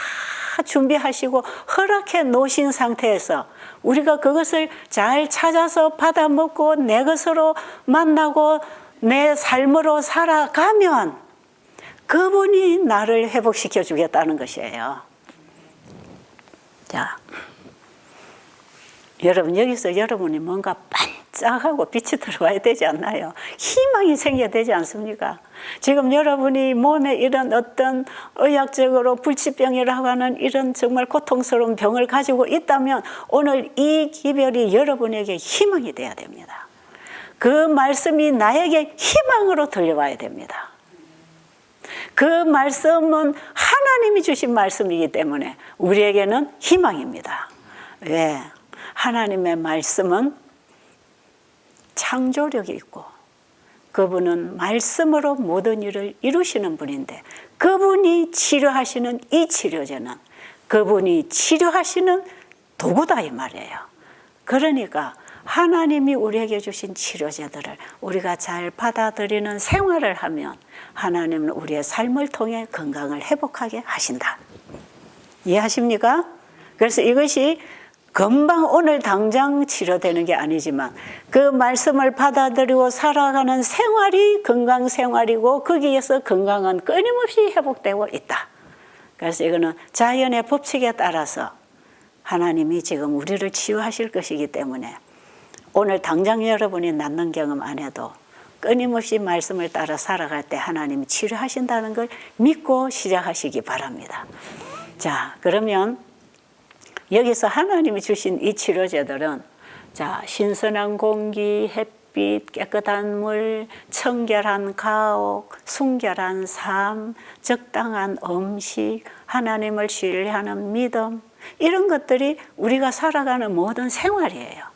준비하시고 허락해 놓으신 상태에서 우리가 그것을 잘 찾아서 받아먹고 내 것으로 만나고 내 삶으로 살아가면 그분이 나를 회복시켜 주겠다는 것이에요. 자, 여러분 여기서 여러분이 뭔가 반짝하고 빛이 들어와야 되지 않나요? 희망이 생겨야 되지 않습니까? 지금 여러분이 몸에 이런 어떤 의학적으로 불치병이라고 하는 이런 정말 고통스러운 병을 가지고 있다면 오늘 이 기별이 여러분에게 희망이 돼야 됩니다. 그 말씀이 나에게 희망으로 들려와야 됩니다. 그 말씀은 하나님이 주신 말씀이기 때문에 우리에게는 희망입니다. 왜? 하나님의 말씀은 창조력이 있고 그분은 말씀으로 모든 일을 이루시는 분인데 그분이 치료하시는 이 치료제는 그분이 치료하시는 도구다 이 말이에요. 그러니까 하나님이 우리에게 주신 치료제들을 우리가 잘 받아들이는 생활을 하면 하나님은 우리의 삶을 통해 건강을 회복하게 하신다. 이해하십니까? 그래서 이것이 금방 오늘 당장 치료되는 게 아니지만 그 말씀을 받아들이고 살아가는 생활이 건강 생활이고 거기에서 건강은 끊임없이 회복되고 있다. 그래서 이거는 자연의 법칙에 따라서 하나님이 지금 우리를 치유하실 것이기 때문에 오늘 당장 여러분이 낫는 경험 안 해도 끊임없이 말씀을 따라 살아갈 때 하나님이 치료하신다는 걸 믿고 시작하시기 바랍니다. 자, 그러면 여기서 하나님이 주신 이 치료제들은 자, 신선한 공기, 햇빛, 깨끗한 물, 청결한 가옥, 순결한 삶, 적당한 음식, 하나님을 신뢰하는 믿음, 이런 것들이 우리가 살아가는 모든 생활이에요.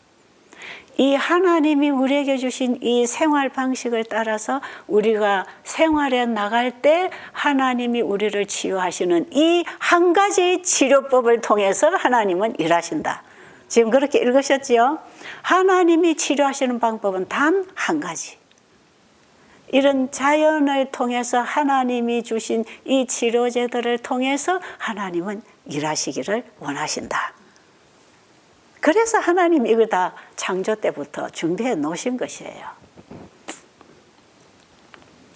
이 하나님이 우리에게 주신 이 생활 방식을 따라서 우리가 생활에 나갈 때 하나님이 우리를 치유하시는 이 한 가지 치료법을 통해서 하나님은 일하신다. 지금 그렇게 읽으셨지요? 하나님이 치료하시는 방법은 단 한 가지. 이런 자연을 통해서 하나님이 주신 이 치료제들을 통해서 하나님은 일하시기를 원하신다. 그래서 하나님 이거 다 창조 때부터 준비해 놓으신 것이에요.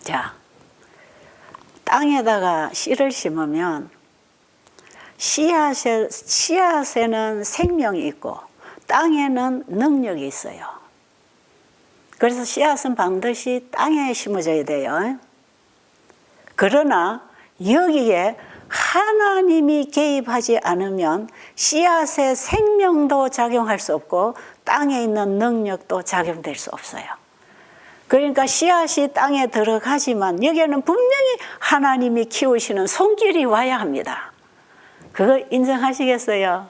자, 땅에다가 씨를 심으면 씨앗에는 생명이 있고 땅에는 능력이 있어요. 그래서 씨앗은 반드시 땅에 심어져야 돼요. 그러나 여기에 하나님이 개입하지 않으면 씨앗의 생명도 작용할 수 없고 땅에 있는 능력도 작용될 수 없어요. 그러니까 씨앗이 땅에 들어가지만 여기에는 분명히 하나님이 키우시는 손길이 와야 합니다. 그거 인정하시겠어요?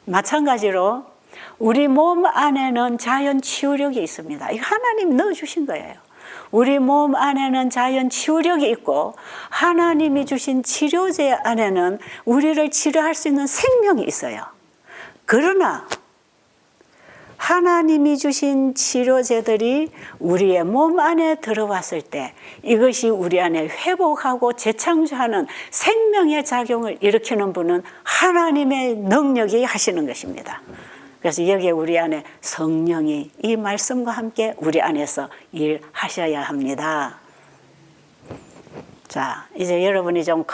마찬가지로 우리 몸 안에는 자연 치유력이 있습니다. 이거 하나님 넣어주신 거예요. 우리 몸 안에는 자연 치유력이 있고 하나님이 주신 치료제 안에는 우리를 치료할 수 있는 생명이 있어요. 그러나 하나님이 주신 치료제들이 우리의 몸 안에 들어왔을 때 이것이 우리 안에 회복하고 재창조하는 생명의 작용을 일으키는 분은 하나님의 능력이 하시는 것입니다. 그래서 여기에 우리 안에 성령이 이 말씀과 함께 우리 안에서 일하셔야 합니다. 자, 이제 여러분이 좀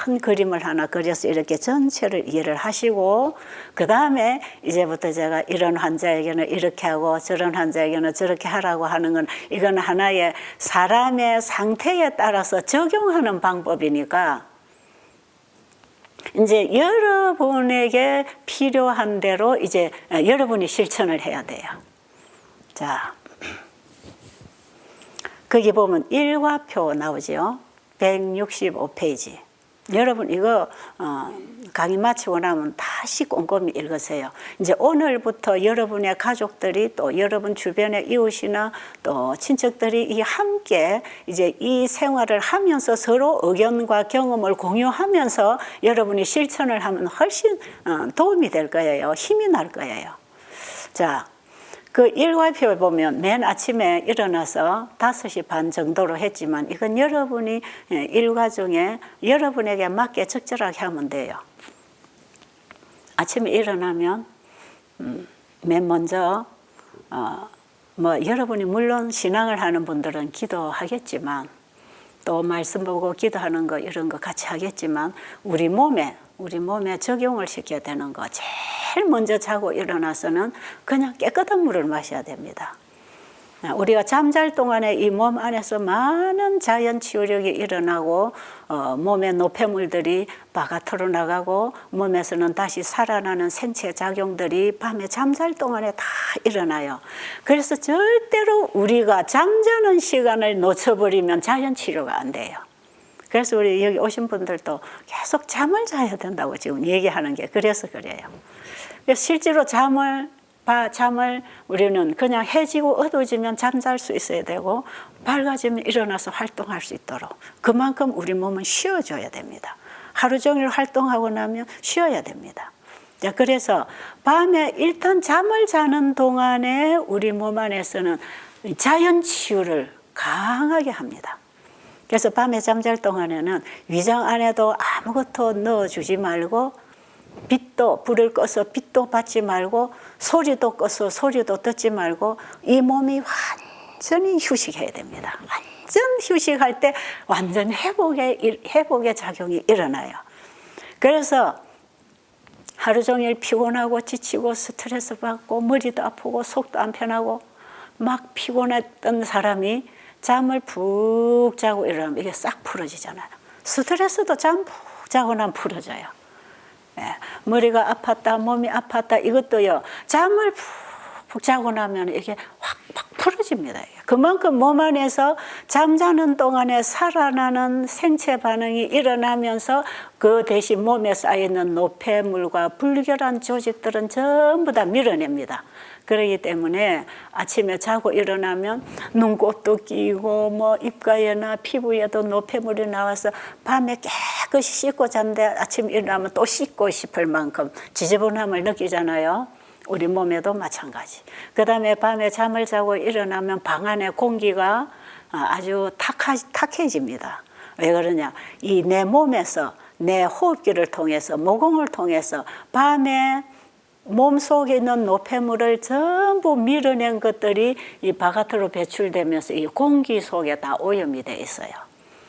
큰 그림을 하나 그려서 이렇게 전체를 이해를 하시고 그 다음에 이제부터 제가 이런 환자에게는 이렇게 하고 저런 환자에게는 저렇게 하라고 하는 건 이건 하나의 사람의 상태에 따라서 적용하는 방법이니까 이제 여러분에게 필요한 대로 이제 여러분이 실천을 해야 돼요. 자, 거기 보면 일과표 나오죠. 165페이지. 여러분 이거 강의 마치고 나면 다시 꼼꼼히 읽으세요. 이제 오늘부터 여러분의 가족들이 또 여러분 주변의 이웃이나 또 친척들이 이 함께 이제 이 생활을 하면서 서로 의견과 경험을 공유하면서 여러분이 실천을 하면 훨씬 도움이 될 거예요. 힘이 날 거예요. 자, 그 일과표에 보면 맨 아침에 일어나서 5시 반 정도로 했지만 이건 여러분이 일과 중에 여러분에게 맞게 적절하게 하면 돼요. 아침에 일어나면 맨 먼저 뭐 여러분이 물론 신앙을 하는 분들은 기도하겠지만 또 말씀 보고 기도하는 거 이런 거 같이 하겠지만 우리 몸에 적용을 시켜야 되는 거 제일 먼저 자고 일어나서는 그냥 깨끗한 물을 마셔야 됩니다. 우리가 잠잘 동안에 이 몸 안에서 많은 자연 치유력이 일어나고 몸의 노폐물들이 바깥으로 나가고 몸에서는 다시 살아나는 생체 작용들이 밤에 잠잘 동안에 다 일어나요. 그래서 절대로 우리가 잠자는 시간을 놓쳐버리면 자연 치료가 안 돼요. 그래서 우리 여기 오신 분들도 계속 잠을 자야 된다고 지금 얘기하는 게 그래서 그래요. 그래서 실제로 잠을 우리는 그냥 해지고 어두워지면 잠잘 수 있어야 되고 밝아지면 일어나서 활동할 수 있도록 그만큼 우리 몸은 쉬어줘야 됩니다. 하루 종일 활동하고 나면 쉬어야 됩니다. 자, 그래서 밤에 일단 잠을 자는 동안에 우리 몸 안에서는 자연 치유를 강하게 합니다. 그래서 밤에 잠잘 동안에는 위장 안에도 아무것도 넣어주지 말고 빛도 불을 꺼서 빛도 받지 말고 소리도 꺼서 소리도 듣지 말고 이 몸이 완전히 휴식해야 됩니다. 완전 휴식할 때 완전 회복의 작용이 일어나요. 그래서 하루 종일 피곤하고 지치고 스트레스 받고 머리도 아프고 속도 안 편하고 막 피곤했던 사람이 잠을 푹 자고 일어나면 이게 싹 풀어지잖아요. 스트레스도 잠 푹 자고 나면 풀어져요. 예, 머리가 아팠다, 몸이 아팠다 이것도요. 잠을 푹 자고 나면 이게 확 풀어집니다. 그만큼 몸 안에서 잠자는 동안에 살아나는 생체 반응이 일어나면서 그 대신 몸에 쌓여있는 노폐물과 불결한 조직들은 전부 다 밀어냅니다. 그렇기 때문에 아침에 자고 일어나면 눈곱도 끼고 뭐 입가에나 피부에도 노폐물이 나와서 밤에 깨끗이 씻고 잤는데 아침에 일어나면 또 씻고 싶을 만큼 지저분함을 느끼잖아요. 우리 몸에도 마찬가지. 그 다음에 밤에 잠을 자고 일어나면 방 안에 공기가 아주 탁해집니다. 왜 그러냐? 이 내 몸에서 내 호흡기를 통해서 모공을 통해서 밤에 몸 속에 있는 노폐물을 전부 밀어낸 것들이 이 바깥으로 배출되면서 이 공기 속에 다 오염이 돼 있어요.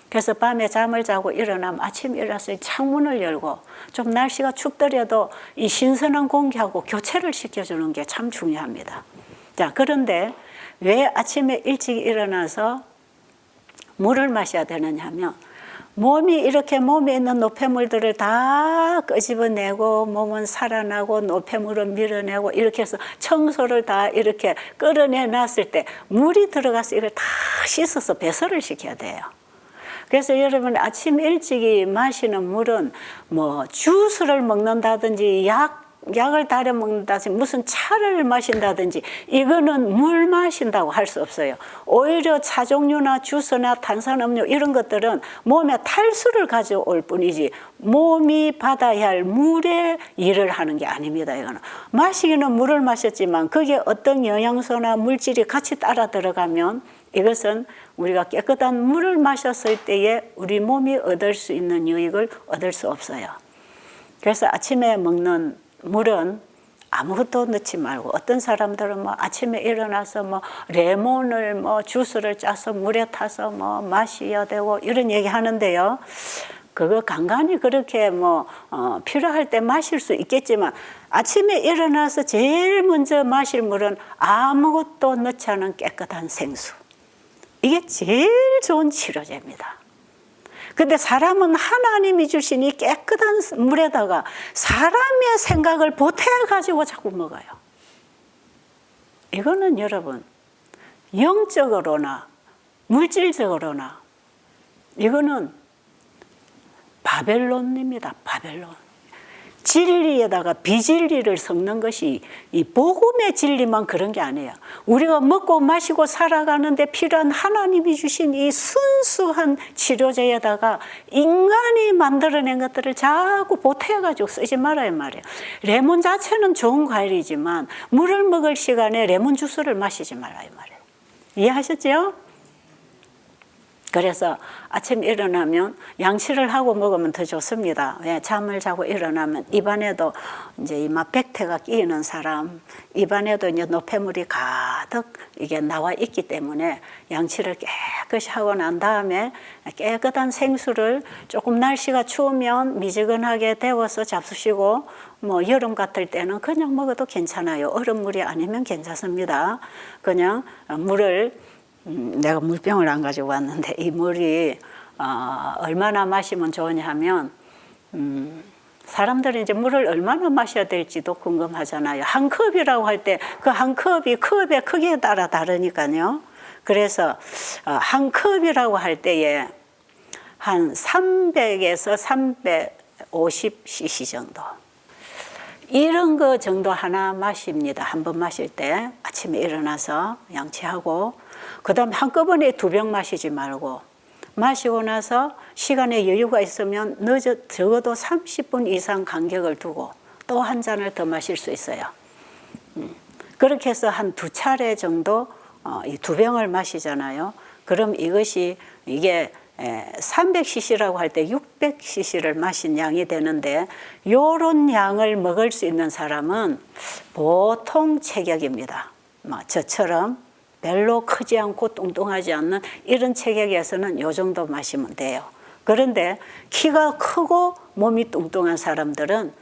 그래서 밤에 잠을 자고 일어나면 아침 일어나서 창문을 열고 좀 날씨가 춥더라도 이 신선한 공기하고 교체를 시켜주는 게 참 중요합니다. 자, 그런데 왜 아침에 일찍 일어나서 물을 마셔야 되느냐 하면 몸이 이렇게 몸에 있는 노폐물들을 다 끄집어내고 몸은 살아나고 노폐물을 밀어내고 이렇게 해서 청소를 다 이렇게 끌어내 놨을 때 물이 들어가서 이걸 다 씻어서 배설을 시켜야 돼요. 그래서 여러분 아침 일찍이 마시는 물은 뭐 주스를 먹는다든지 약을 달여 먹는다든지 무슨 차를 마신다든지 이거는 물 마신다고 할 수 없어요. 오히려 차 종류나 주스나 탄산음료 이런 것들은 몸에 탈수를 가져올 뿐이지 몸이 받아야 할 물의 일을 하는 게 아닙니다. 이거는 마시기는 물을 마셨지만 그게 어떤 영양소나 물질이 같이 따라 들어가면 이것은 우리가 깨끗한 물을 마셨을 때에 우리 몸이 얻을 수 있는 유익을 얻을 수 없어요. 그래서 아침에 먹는 물은 아무것도 넣지 말고 어떤 사람들은 뭐 아침에 일어나서 뭐 레몬을 뭐 주스를 짜서 물에 타서 뭐 마셔야 되고 이런 얘기 하는데요. 그거 간간히 그렇게 뭐 필요할 때 마실 수 있겠지만 아침에 일어나서 제일 먼저 마실 물은 아무것도 넣지 않은 깨끗한 생수. 이게 제일 좋은 치료제입니다. 근데 사람은 하나님이 주신 이 깨끗한 물에다가 사람의 생각을 보태가지고 자꾸 먹어요. 이거는 여러분 영적으로나 물질적으로나 이거는 바벨론입니다. 바벨론. 진리에다가 비진리를 섞는 것이 이 복음의 진리만 그런 게 아니에요. 우리가 먹고 마시고 살아가는데 필요한 하나님이 주신 이 순수한 치료제에다가 인간이 만들어낸 것들을 자꾸 보태가지고 쓰지 말아야 말이에요. 레몬 자체는 좋은 과일이지만 물을 먹을 시간에 레몬 주스를 마시지 말아야 말이에요. 이해하셨죠? 그래서 아침 일어나면 양치를 하고 먹으면 더 좋습니다. 왜? 잠을 자고 일어나면 입안에도 이제 이마 백태가 끼이는 사람, 입안에도 이제 노폐물이 가득 이게 나와 있기 때문에 양치를 깨끗이 하고 난 다음에 깨끗한 생수를 조금 날씨가 추우면 미지근하게 데워서 잡수시고 뭐 여름 같을 때는 그냥 먹어도 괜찮아요. 얼음물이 아니면 괜찮습니다. 그냥 물을 내가 물병을 안 가지고 왔는데 이 물이 얼마나 마시면 좋으냐 하면 사람들이 이제 물을 얼마나 마셔야 될지도 궁금하잖아요. 한 컵이라고 할 때 그 한 컵이 컵의 크기에 따라 다르니까요. 그래서 한 컵이라고 할 때에 한 300에서 350cc 정도. 이런 거 정도 하나 마십니다. 한 번 마실 때 아침에 일어나서 양치하고 그 다음에 한꺼번에 2병 마시지 말고 마시고 나서 시간에 여유가 있으면 적어도 30분 이상 간격을 두고 또 한 잔을 더 마실 수 있어요. 그렇게 해서 한 2차례 정도 이 2병을 마시잖아요. 그럼 이게 300cc라고 할 때 600cc를 마신 양이 되는데 요런 양을 먹을 수 있는 사람은 보통 체격입니다. 저처럼 별로 크지 않고 뚱뚱하지 않는 이런 체격에서는 요 정도 마시면 돼요. 그런데 키가 크고 몸이 뚱뚱한 사람들은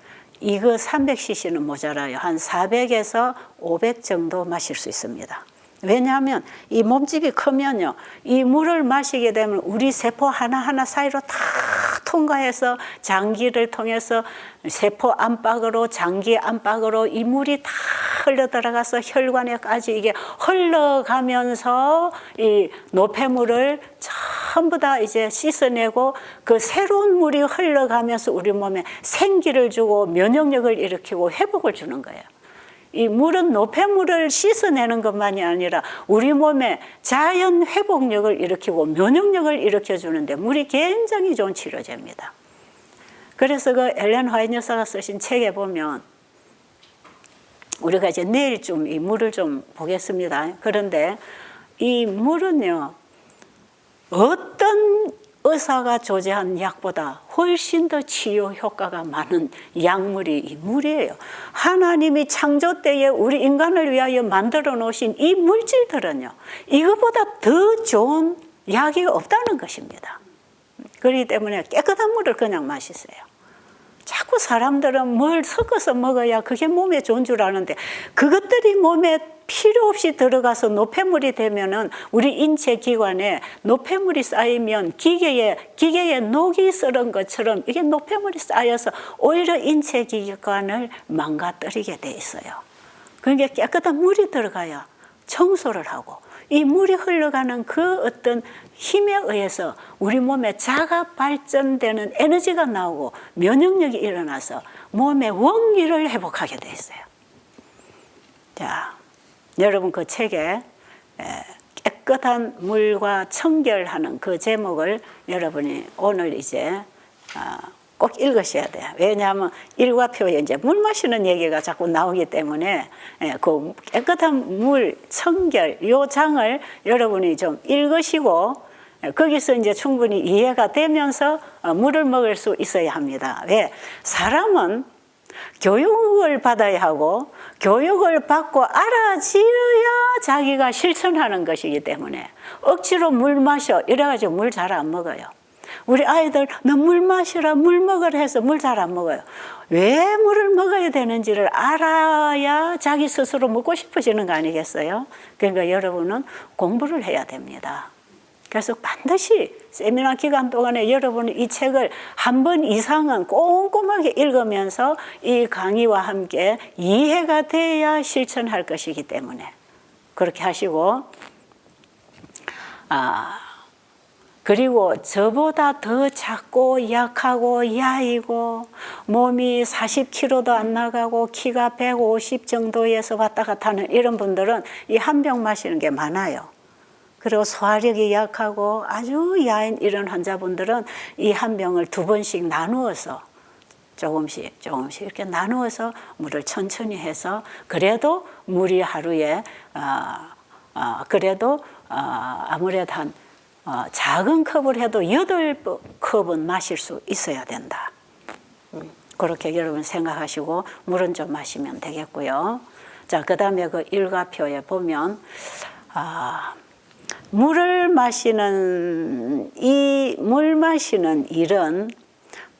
이거 300cc는 모자라요. 한 400에서 500 정도 마실 수 있습니다. 왜냐하면 이 몸집이 크면요, 이 물을 마시게 되면 우리 세포 하나하나 사이로 다 통과해서 장기를 통해서 세포 안팎으로, 장기 안팎으로 이 물이 다 흘러 들어가서 혈관에까지 이게 흘러가면서 이 노폐물을 전부 다 이제 씻어내고 그 새로운 물이 흘러가면서 우리 몸에 생기를 주고 면역력을 일으키고 회복을 주는 거예요. 이 물은 노폐물을 씻어내는 것만이 아니라 우리 몸에 자연 회복력을 일으키고 면역력을 일으켜주는데 물이 굉장히 좋은 치료제입니다. 그래서 그 엘렌 화이트 여사가 쓰신 책에 보면 우리가 이제 내일 좀 이 물을 좀 보겠습니다. 그런데 이 물은요, 어떤 의사가 조제한 약보다 훨씬 더 치료 효과가 많은 약물이 이 물이에요. 하나님이 창조 때에 우리 인간을 위하여 만들어 놓으신 이 물질들은요, 이거보다 더 좋은 약이 없다는 것입니다. 그렇기 때문에 깨끗한 물을 그냥 마시세요. 자꾸 사람들은 뭘 섞어서 먹어야 그게 몸에 좋은 줄 아는데 그것들이 몸에 필요 없이 들어가서 노폐물이 되면은 우리 인체 기관에 노폐물이 쌓이면 기계에 녹이 쓰는 것처럼 이게 노폐물이 쌓여서 오히려 인체 기관을 망가뜨리게 돼 있어요. 그러니까 깨끗한 물이 들어가야 청소를 하고 이 물이 흘러가는 그 어떤 힘에 의해서 우리 몸에 자가 발전되는 에너지가 나오고 면역력이 일어나서 몸의 원기를 회복하게 돼 있어요. 자, 여러분 그 책에 깨끗한 물과 청결하는 그 제목을 여러분이 오늘 이제 꼭 읽으셔야 돼요. 왜냐하면 일과표에 이제 물 마시는 얘기가 자꾸 나오기 때문에 그 깨끗한 물, 청결 요 장을 여러분이 좀 읽으시고 거기서 이제 충분히 이해가 되면서 물을 먹을 수 있어야 합니다. 왜? 사람은 교육을 받아야 하고 교육을 받고 알아지어야 자기가 실천하는 것이기 때문에 억지로 물 마셔 이래가지고 물 잘 안 먹어요. 우리 아이들 너 물 마시라 물 먹으라 해서 물 잘 안 먹어요. 왜 물을 먹어야 되는지를 알아야 자기 스스로 먹고 싶어지는 거 아니겠어요? 그러니까 여러분은 공부를 해야 됩니다. 그래서 반드시 세미나 기간 동안에 여러분은 이 책을 한 번 이상은 꼼꼼하게 읽으면서 이 강의와 함께 이해가 돼야 실천할 것이기 때문에 그렇게 하시고 그리고 저보다 더 작고 약하고 야이고 몸이 40kg도 안 나가고 키가 150 정도에서 왔다 갔다 하는 이런 분들은 이 한 병 마시는 게 많아요. 그리고 소화력이 약하고 아주 야인 이런 환자분들은 이 한 병을 2번씩 나누어서 조금씩 이렇게 나누어서 물을 천천히 해서 그래도 물이 하루에 그래도 아무래도 한 작은 컵을 해도 8컵은 마실 수 있어야 된다. 그렇게 여러분 생각하시고 물은 좀 마시면 되겠고요. 자, 그 다음에 그 일과표에 보면 물을 마시는 물 마시는 일은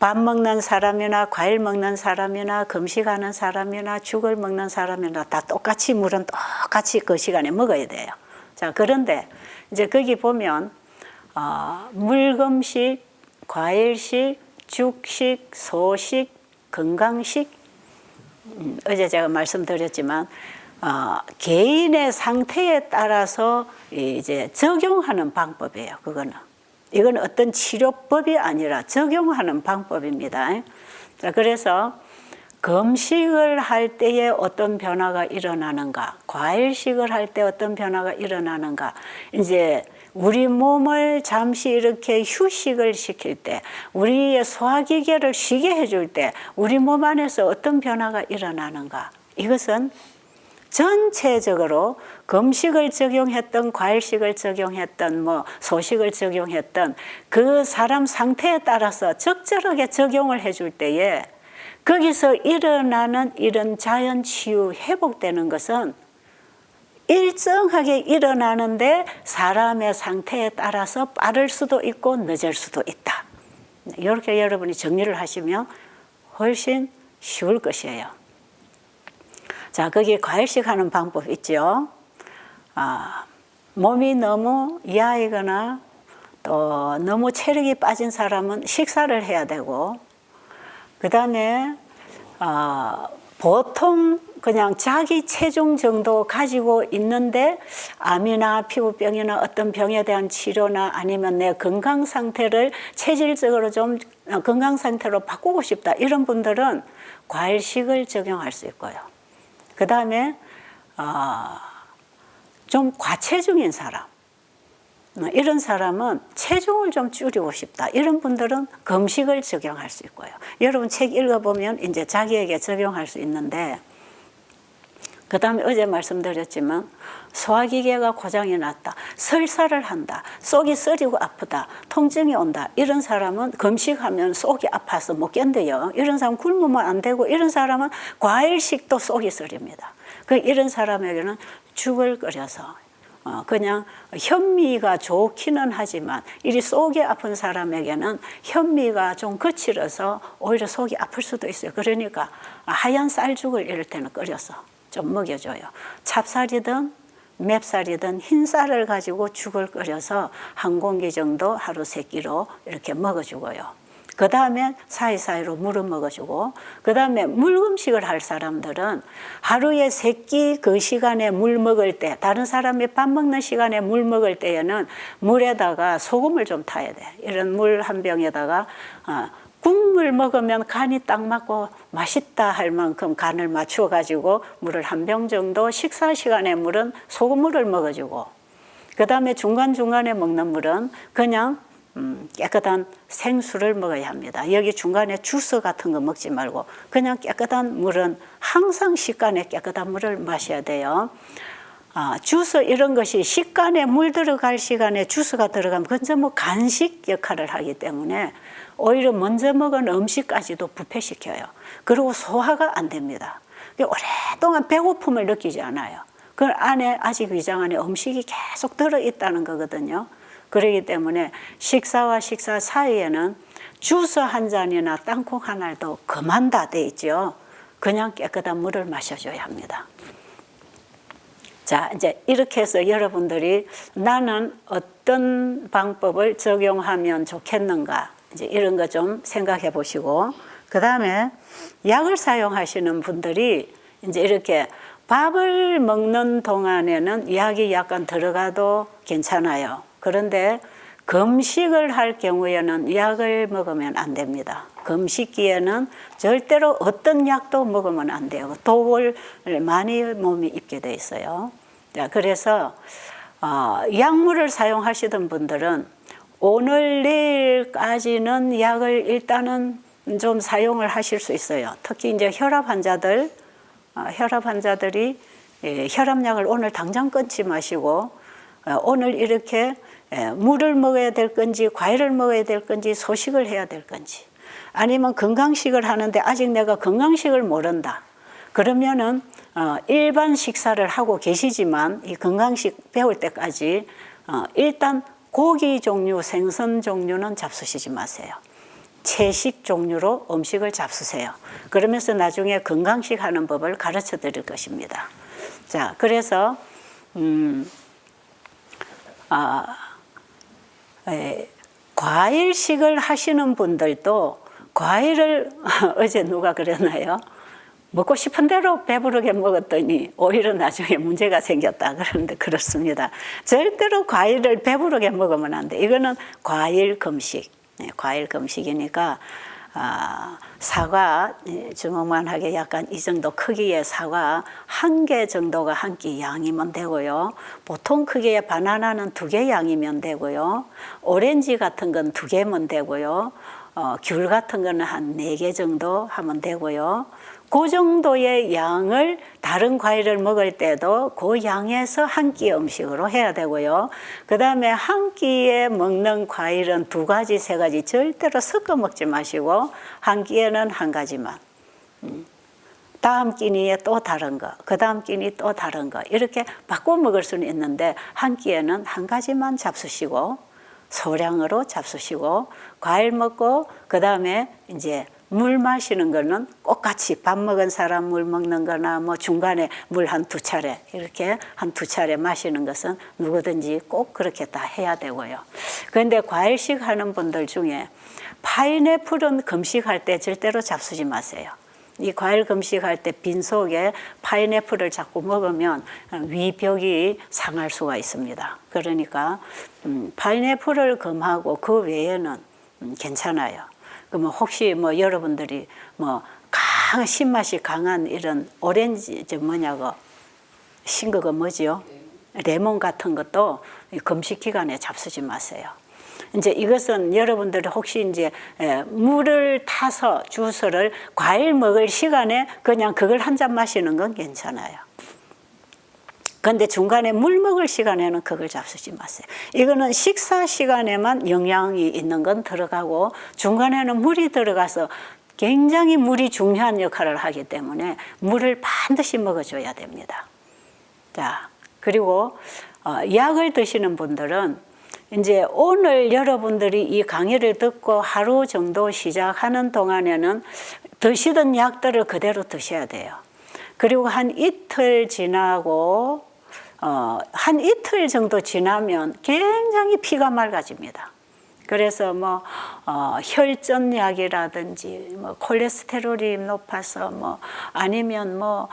밥 먹는 사람이나 과일 먹는 사람이나 금식하는 사람이나 죽을 먹는 사람이나 다 똑같이 물은 똑같이 그 시간에 먹어야 돼요. 자, 그런데 이제 거기 보면 물금식, 과일식, 죽식, 소식, 건강식 어제 제가 말씀드렸지만 개인의 상태에 따라서 이제 적용하는 방법이에요. 이건 어떤 치료법이 아니라 적용하는 방법입니다. 자, 그래서 금식을 할 때에 어떤 변화가 일어나는가, 과일식을 할 때 어떤 변화가 일어나는가, 이제 우리 몸을 잠시 이렇게 휴식을 시킬 때, 우리의 소화기계를 쉬게 해줄 때 우리 몸 안에서 어떤 변화가 일어나는가? 이것은 전체적으로 금식을 적용했던, 과일식을 적용했던, 소식을 적용했던 그 사람 상태에 따라서 적절하게 적용을 해줄 때에 거기서 일어나는 이런 자연 치유, 회복되는 것은 일정하게 일어나는데 사람의 상태에 따라서 빠를 수도 있고 늦을 수도 있다. 이렇게 여러분이 정리를 하시면 훨씬 쉬울 것이에요. 자, 거기에 과일식 하는 방법 있죠. 몸이 너무 야이거나 또 너무 체력이 빠진 사람은 식사를 해야 되고, 그 다음에 보통 그냥 자기 체중 정도 가지고 있는데 암이나 피부병이나 어떤 병에 대한 치료나 아니면 내 건강 상태를 체질적으로 좀 건강 상태로 바꾸고 싶다, 이런 분들은 과일식을 적용할 수 있고요. 그 다음에 좀 과체중인 사람, 이런 사람은 체중을 좀 줄이고 싶다, 이런 분들은 금식을 적용할 수 있고요. 여러분 책 읽어보면 이제 자기에게 적용할 수 있는데, 그 다음에 어제 말씀드렸지만 소화기계가 고장이 났다, 설사를 한다, 속이 쓰리고 아프다, 통증이 온다, 이런 사람은 금식하면 속이 아파서 못 견뎌요. 이런 사람 굶으면 안 되고, 이런 사람은 과일식도 속이 쓰립니다. 이런 사람에게는 죽을 끓여서 그냥 현미가 좋기는 하지만 이 속이 아픈 사람에게는 현미가 좀 거칠어서 오히려 속이 아플 수도 있어요. 그러니까 하얀 쌀죽을 이럴 때는 끓여서 좀 먹여줘요. 찹쌀이든 맵쌀이든 흰쌀을 가지고 죽을 끓여서 한 공기 정도 하루 3끼로 이렇게 먹어주고요. 그 다음에 사이사이로 물을 먹어주고, 그 다음에 물음식을 할 사람들은 하루에 3끼 그 시간에 물 먹을 때, 다른 사람이 밥 먹는 시간에 물 먹을 때에는 물에다가 소금을 좀 타야 돼. 이런 물 한 병에다가 국물 먹으면 간이 딱 맞고 맛있다 할 만큼 간을 맞추어 가지고 물을 한 병 정도, 식사 시간에 물은 소금물을 먹어주고, 그 다음에 중간중간에 먹는 물은 그냥 깨끗한 생수를 먹어야 합니다. 여기 중간에 주스 같은 거 먹지 말고 그냥 깨끗한 물은 항상 식간에 깨끗한 물을 마셔야 돼요. 주스 이런 것이 식간에 물 들어갈 시간에 주스가 들어가면 그건 간식 역할을 하기 때문에 오히려 먼저 먹은 음식까지도 부패시켜요. 그리고 소화가 안 됩니다. 오랫동안 배고픔을 느끼지 않아요. 그 안에 아직 위장 안에 음식이 계속 들어있다는 거거든요. 그렇기 때문에 식사와 식사 사이에는 주스 한 잔이나 땅콩 한 알도 그만 다 돼 있죠. 그냥 깨끗한 물을 마셔줘야 합니다. 자, 이제 이렇게 해서 여러분들이 나는 어떤 방법을 적용하면 좋겠는가, 이제 이런 거 좀 생각해 보시고, 그 다음에 약을 사용하시는 분들이 이제 이렇게 밥을 먹는 동안에는 약이 약간 들어가도 괜찮아요. 그런데 금식을 할 경우에는 약을 먹으면 안 됩니다. 금식기에는 절대로 어떤 약도 먹으면 안 돼요. 독을 많이 몸이 입게 돼 있어요. 그래서 약물을 사용하시던 분들은 오늘 내일까지는 약을 일단은 좀 사용을 하실 수 있어요. 특히 이제 혈압 환자들이 혈압약을 오늘 당장 끊지 마시고 오늘 이렇게 물을 먹어야 될 건지 과일을 먹어야 될 건지 소식을 해야 될 건지, 아니면 건강식을 하는데 아직 내가 건강식을 모른다, 그러면은 일반 식사를 하고 계시지만 이 건강식 배울 때까지 일단 고기 종류, 생선 종류는 잡수시지 마세요. 채식 종류로 음식을 잡수세요. 그러면서 나중에 건강식 하는 법을 가르쳐 드릴 것입니다. 자, 그래서 과일식을 하시는 분들도 과일을 어제 누가 그랬나요? 먹고 싶은 대로 배부르게 먹었더니 오히려 나중에 문제가 생겼다 그러는데 그렇습니다. 절대로 과일을 배부르게 먹으면 안 돼. 이거는 과일 금식, 과일 금식이니까 사과 주먹만하게 약간 이 정도 크기의 사과 1개 정도가 한 끼 양이면 되고요. 보통 크기의 바나나는 2개 양이면 되고요. 오렌지 같은 건 2개면 되고요. 귤 같은 거는 한 4개 정도 하면 되고요. 그 정도의 양을 다른 과일을 먹을 때도 그 양에서 한 끼 음식으로 해야 되고요. 그 다음에 한 끼에 먹는 과일은 2가지, 3가지 절대로 섞어 먹지 마시고 한 끼에는 한 가지만. 다음 끼니에 또 다른 거, 그 다음 끼니 또 다른 거 이렇게 바꿔 먹을 수는 있는데 한 끼에는 한 가지만 잡수시고 소량으로 잡수시고 과일 먹고 그 다음에 이제 물 마시는 거는 꼭 같이 밥 먹은 사람 물 먹는 거나 뭐 중간에 물 한 2차례 이렇게 한 2차례 마시는 것은 누구든지 꼭 그렇게 다 해야 되고요. 그런데 과일식 하는 분들 중에 파인애플은 금식할 때 절대로 잡수지 마세요. 이 과일 금식할 때 빈속에 파인애플을 자꾸 먹으면 위벽이 상할 수가 있습니다. 그러니까 파인애플을 금하고 그 외에는 괜찮아요. 그러면 혹시 뭐 여러분들이 뭐 신맛이 강한 이런 오렌지 싱거가 뭐지요? 레몬 같은 것도 금식 기간에 잡수지 마세요. 이제 이것은 여러분들이 혹시 이제 물을 타서 주스를 과일 먹을 시간에 그냥 그걸 한 잔 마시는 건 괜찮아요. 그런데 중간에 물 먹을 시간에는 그걸 잡수지 마세요. 이거는 식사 시간에만 영양이 있는 건 들어가고 중간에는 물이 들어가서 굉장히 물이 중요한 역할을 하기 때문에 물을 반드시 먹어줘야 됩니다. 자, 그리고 약을 드시는 분들은 이제 오늘 여러분들이 이 강의를 듣고 하루 정도 시작하는 동안에는 드시던 약들을 그대로 드셔야 돼요. 그리고 한 이틀 지나고 한 이틀 정도 지나면 굉장히 피가 맑아집니다. 그래서 뭐 혈전약이라든지 뭐 콜레스테롤이 높아서 뭐 아니면 뭐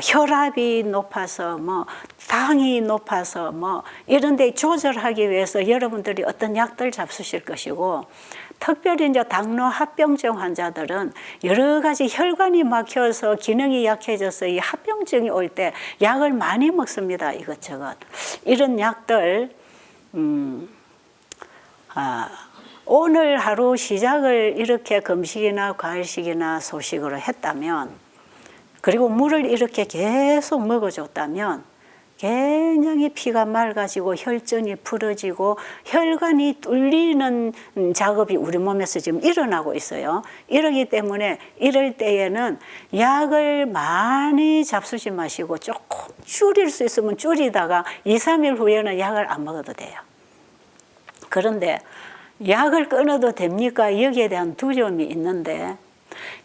혈압이 높아서 뭐 당이 높아서 뭐 이런 데 조절하기 위해서 여러분들이 어떤 약들 잡수실 것이고 특별히 이제 당뇨 합병증 환자들은 여러 가지 혈관이 막혀서 기능이 약해져서 이 합병증이 올 때 약을 많이 먹습니다. 이것저것. 이런 약들 오늘 하루 시작을 이렇게 금식이나 과일식이나 소식으로 했다면 그리고 물을 이렇게 계속 먹어줬다면 굉장히 피가 맑아지고 혈전이 풀어지고 혈관이 뚫리는 작업이 우리 몸에서 지금 일어나고 있어요. 이러기 때문에 이럴 때에는 약을 많이 잡수지 마시고 조금 줄일 수 있으면 줄이다가 2, 3일 후에는 약을 안 먹어도 돼요. 그런데 약을 끊어도 됩니까? 여기에 대한 두려움이 있는데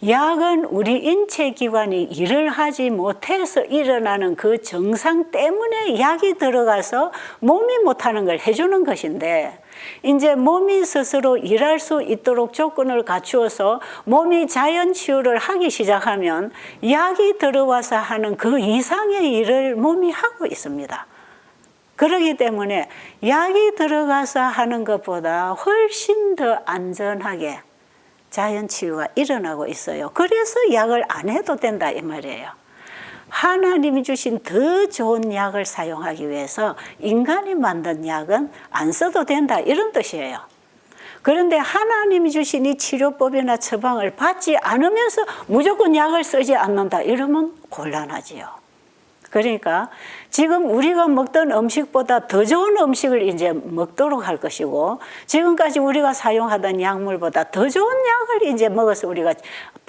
약은 우리 인체 기관이 일을 하지 못해서 일어나는 그 증상 때문에 약이 들어가서 몸이 못하는 걸 해주는 것인데 이제 몸이 스스로 일할 수 있도록 조건을 갖추어서 몸이 자연 치유를 하기 시작하면 약이 들어와서 하는 그 이상의 일을 몸이 하고 있습니다. 그렇기 때문에 약이 들어가서 하는 것보다 훨씬 더 안전하게 자연 치유가 일어나고 있어요. 그래서 약을 안 해도 된다 이 말이에요. 하나님이 주신 더 좋은 약을 사용하기 위해서 인간이 만든 약은 안 써도 된다 이런 뜻이에요. 그런데 하나님이 주신 이 치료법이나 처방을 받지 않으면서 무조건 약을 쓰지 않는다 이러면 곤란하지요. 그러니까 지금 우리가 먹던 음식보다 더 좋은 음식을 이제 먹도록 할 것이고 지금까지 우리가 사용하던 약물보다 더 좋은 약을 이제 먹어서 우리가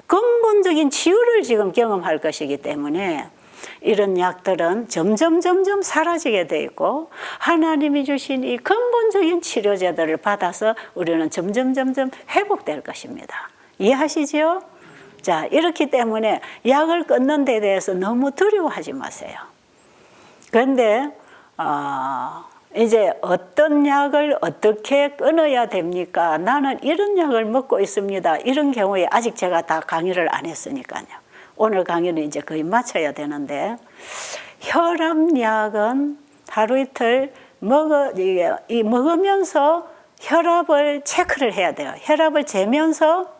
근본적인 치유를 지금 경험할 것이기 때문에 이런 약들은 점점 사라지게 돼 있고 하나님이 주신 이 근본적인 치료제들을 받아서 우리는 점점 회복될 것입니다. 이해하시죠? 자, 이렇기 때문에 약을 끊는 데 대해서 너무 두려워하지 마세요. 그런데 이제 어떤 약을 어떻게 끊어야 됩니까? 나는 이런 약을 먹고 있습니다. 이런 경우에 아직 제가 다 강의를 안 했으니까요. 오늘 강의는 이제 거의 마쳐야 되는데 혈압약은 하루 이틀 먹으면서 혈압을 체크를 해야 돼요. 혈압을 재면서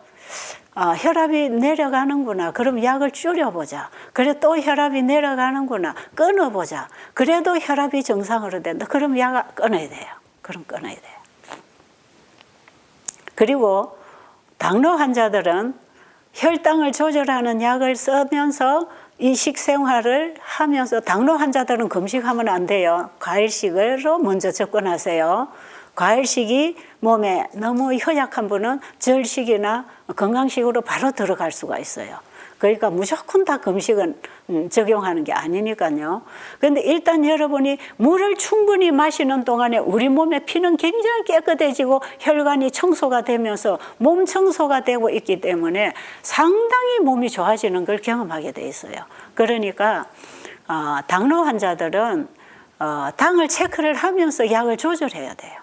혈압이 내려가는구나. 그럼 약을 줄여보자. 그래 또 혈압이 내려가는구나. 끊어보자. 그래도 혈압이 정상으로 된다. 그럼 약을 끊어야 돼요. 그럼 끊어야 돼요. 그리고 당뇨 환자들은 혈당을 조절하는 약을 쓰면서 이 식생활을 하면서, 당뇨 환자들은 금식하면 안 돼요. 과일식으로 먼저 접근하세요. 과일식이 몸에 너무 허약한 분은 절식이나 건강식으로 바로 들어갈 수가 있어요. 그러니까 무조건 다 금식은 적용하는 게 아니니까요. 그런데 일단 여러분이 물을 충분히 마시는 동안에 우리 몸의 피는 굉장히 깨끗해지고 혈관이 청소가 되면서 몸 청소가 되고 있기 때문에 상당히 몸이 좋아지는 걸 경험하게 돼 있어요. 그러니까 당뇨 환자들은 당을 체크를 하면서 약을 조절해야 돼요.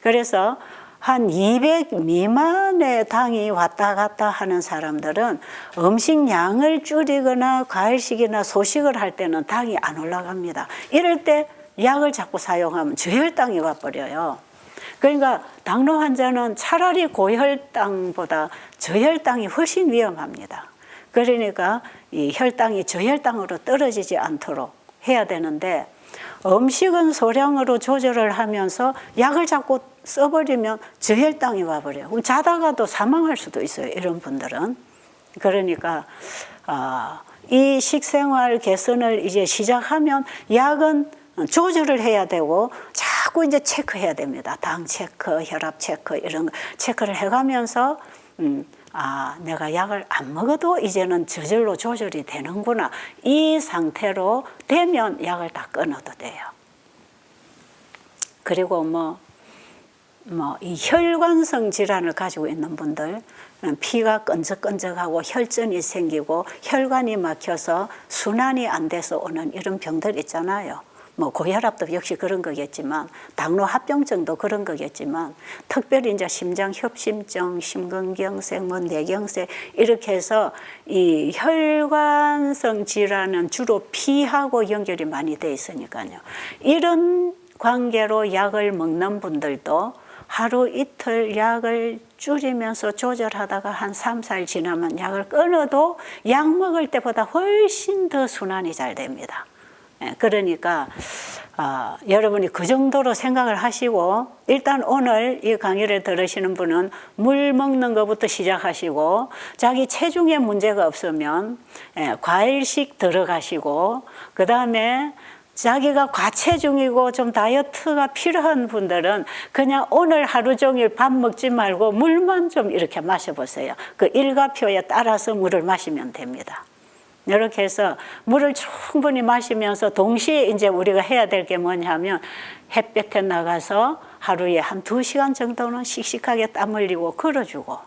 그래서 한 200 미만의 당이 왔다 갔다 하는 사람들은 음식량을 줄이거나 과일식이나 소식을 할 때는 당이 안 올라갑니다. 이럴 때 약을 자꾸 사용하면 저혈당이 와버려요. 그러니까 당뇨 환자는 차라리 고혈당보다 저혈당이 훨씬 위험합니다. 그러니까 이 혈당이 저혈당으로 떨어지지 않도록 해야 되는데, 음식은 소량으로 조절을 하면서 약을 자꾸 써버리면 저혈당이 와버려요. 그럼 자다가도 사망할 수도 있어요, 이런 분들은. 그러니까 이 식생활 개선을 이제 시작하면 약은 조절을 해야 되고 자꾸 이제 체크해야 됩니다. 당 체크, 혈압 체크 이런 거 체크를 해가면서 내가 약을 안 먹어도 이제는 저절로 조절이 되는구나. 이 상태로 되면 약을 다 끊어도 돼요. 그리고 이 혈관성 질환을 가지고 있는 분들, 피가 끈적끈적하고 혈전이 생기고 혈관이 막혀서 순환이 안 돼서 오는 이런 병들 있잖아요. 고혈압도 역시 그런 거겠지만, 당뇨 합병증도 그런 거겠지만, 특별히 이제 심장협심증, 심근경색, 뇌경색 이렇게 해서 이 혈관성 질환은 주로 피하고 연결이 많이 돼 있으니까요. 이런 관계로 약을 먹는 분들도 하루 이틀 약을 줄이면서 조절하다가 한 3, 4일 지나면 약을 끊어도 약 먹을 때보다 훨씬 더 순환이 잘 됩니다. 그러니까 여러분이 그 정도로 생각을 하시고, 일단 오늘 이 강의를 들으시는 분은 물 먹는 것부터 시작하시고, 자기 체중에 문제가 없으면 과일식 들어가시고, 그 다음에 자기가 과체중이고 좀 다이어트가 필요한 분들은 그냥 오늘 하루 종일 밥 먹지 말고 물만 좀 이렇게 마셔보세요. 그 일과표에 따라서 물을 마시면 됩니다. 이렇게 해서 물을 충분히 마시면서 동시에 이제 우리가 해야 될 게 뭐냐면, 햇볕에 나가서 하루에 한 2시간 정도는 씩씩하게 땀 흘리고 걸어주고,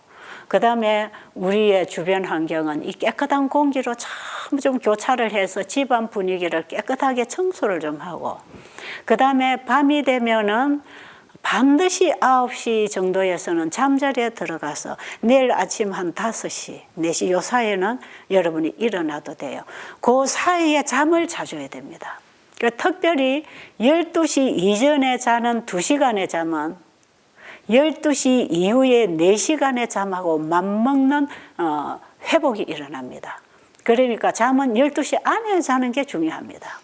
그 다음에 우리의 주변 환경은 이 깨끗한 공기로 참 좀 교차를 해서 집안 분위기를 깨끗하게 청소를 좀 하고, 그 다음에 밤이 되면은 반드시 9시 정도에서는 잠자리에 들어가서 내일 아침 한 5시, 4시 요 사이에는 여러분이 일어나도 돼요. 그 사이에 잠을 자줘야 됩니다. 그러니까 특별히 12시 이전에 자는 2시간의 잠은 12시 이후에 4시간의 잠하고 맞먹는 회복이 일어납니다. 그러니까 잠은 12시 안에 자는 게 중요합니다.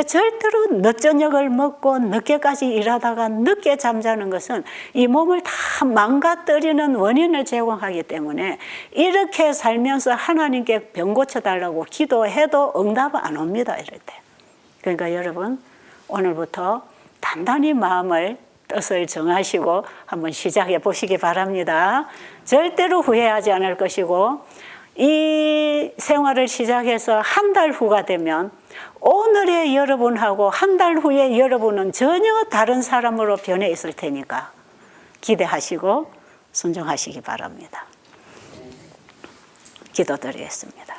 절대로 늦저녁을 먹고 늦게까지 일하다가 늦게 잠자는 것은 이 몸을 다 망가뜨리는 원인을 제공하기 때문에, 이렇게 살면서 하나님께 병 고쳐달라고 기도해도 응답 안 옵니다, 이럴 때. 그러니까 여러분, 오늘부터 단단히 마음을, 뜻을 정하시고 한번 시작해 보시기 바랍니다. 절대로 후회하지 않을 것이고, 이 생활을 시작해서 한 달 후가 되면 오늘의 여러분하고 한 달 후에 여러분은 전혀 다른 사람으로 변해 있을 테니까 기대하시고 순종하시기 바랍니다. 기도드리겠습니다.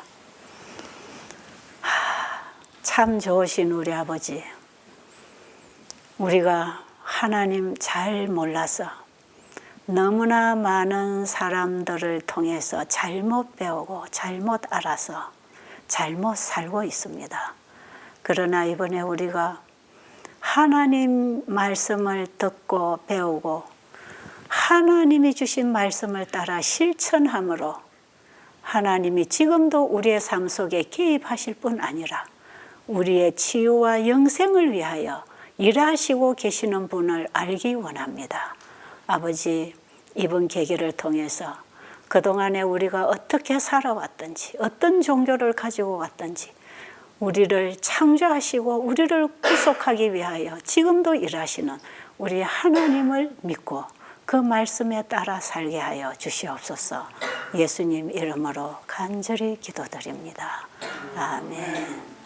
참 좋으신 우리 아버지, 우리가 하나님 잘 몰라서 너무나 많은 사람들을 통해서 잘못 배우고 잘못 알아서 잘못 살고 있습니다. 그러나 이번에 우리가 하나님 말씀을 듣고 배우고 하나님이 주신 말씀을 따라 실천함으로 하나님이 지금도 우리의 삶 속에 개입하실 뿐 아니라 우리의 치유와 영생을 위하여 일하시고 계시는 분을 알기 원합니다. 아버지, 이번 계기를 통해서 그동안에 우리가 어떻게 살아왔든지 어떤 종교를 가지고 왔든지 우리를 창조하시고 우리를 구속하기 위하여 지금도 일하시는 우리 하나님을 믿고 그 말씀에 따라 살게 하여 주시옵소서. 예수님 이름으로 간절히 기도드립니다. 아멘.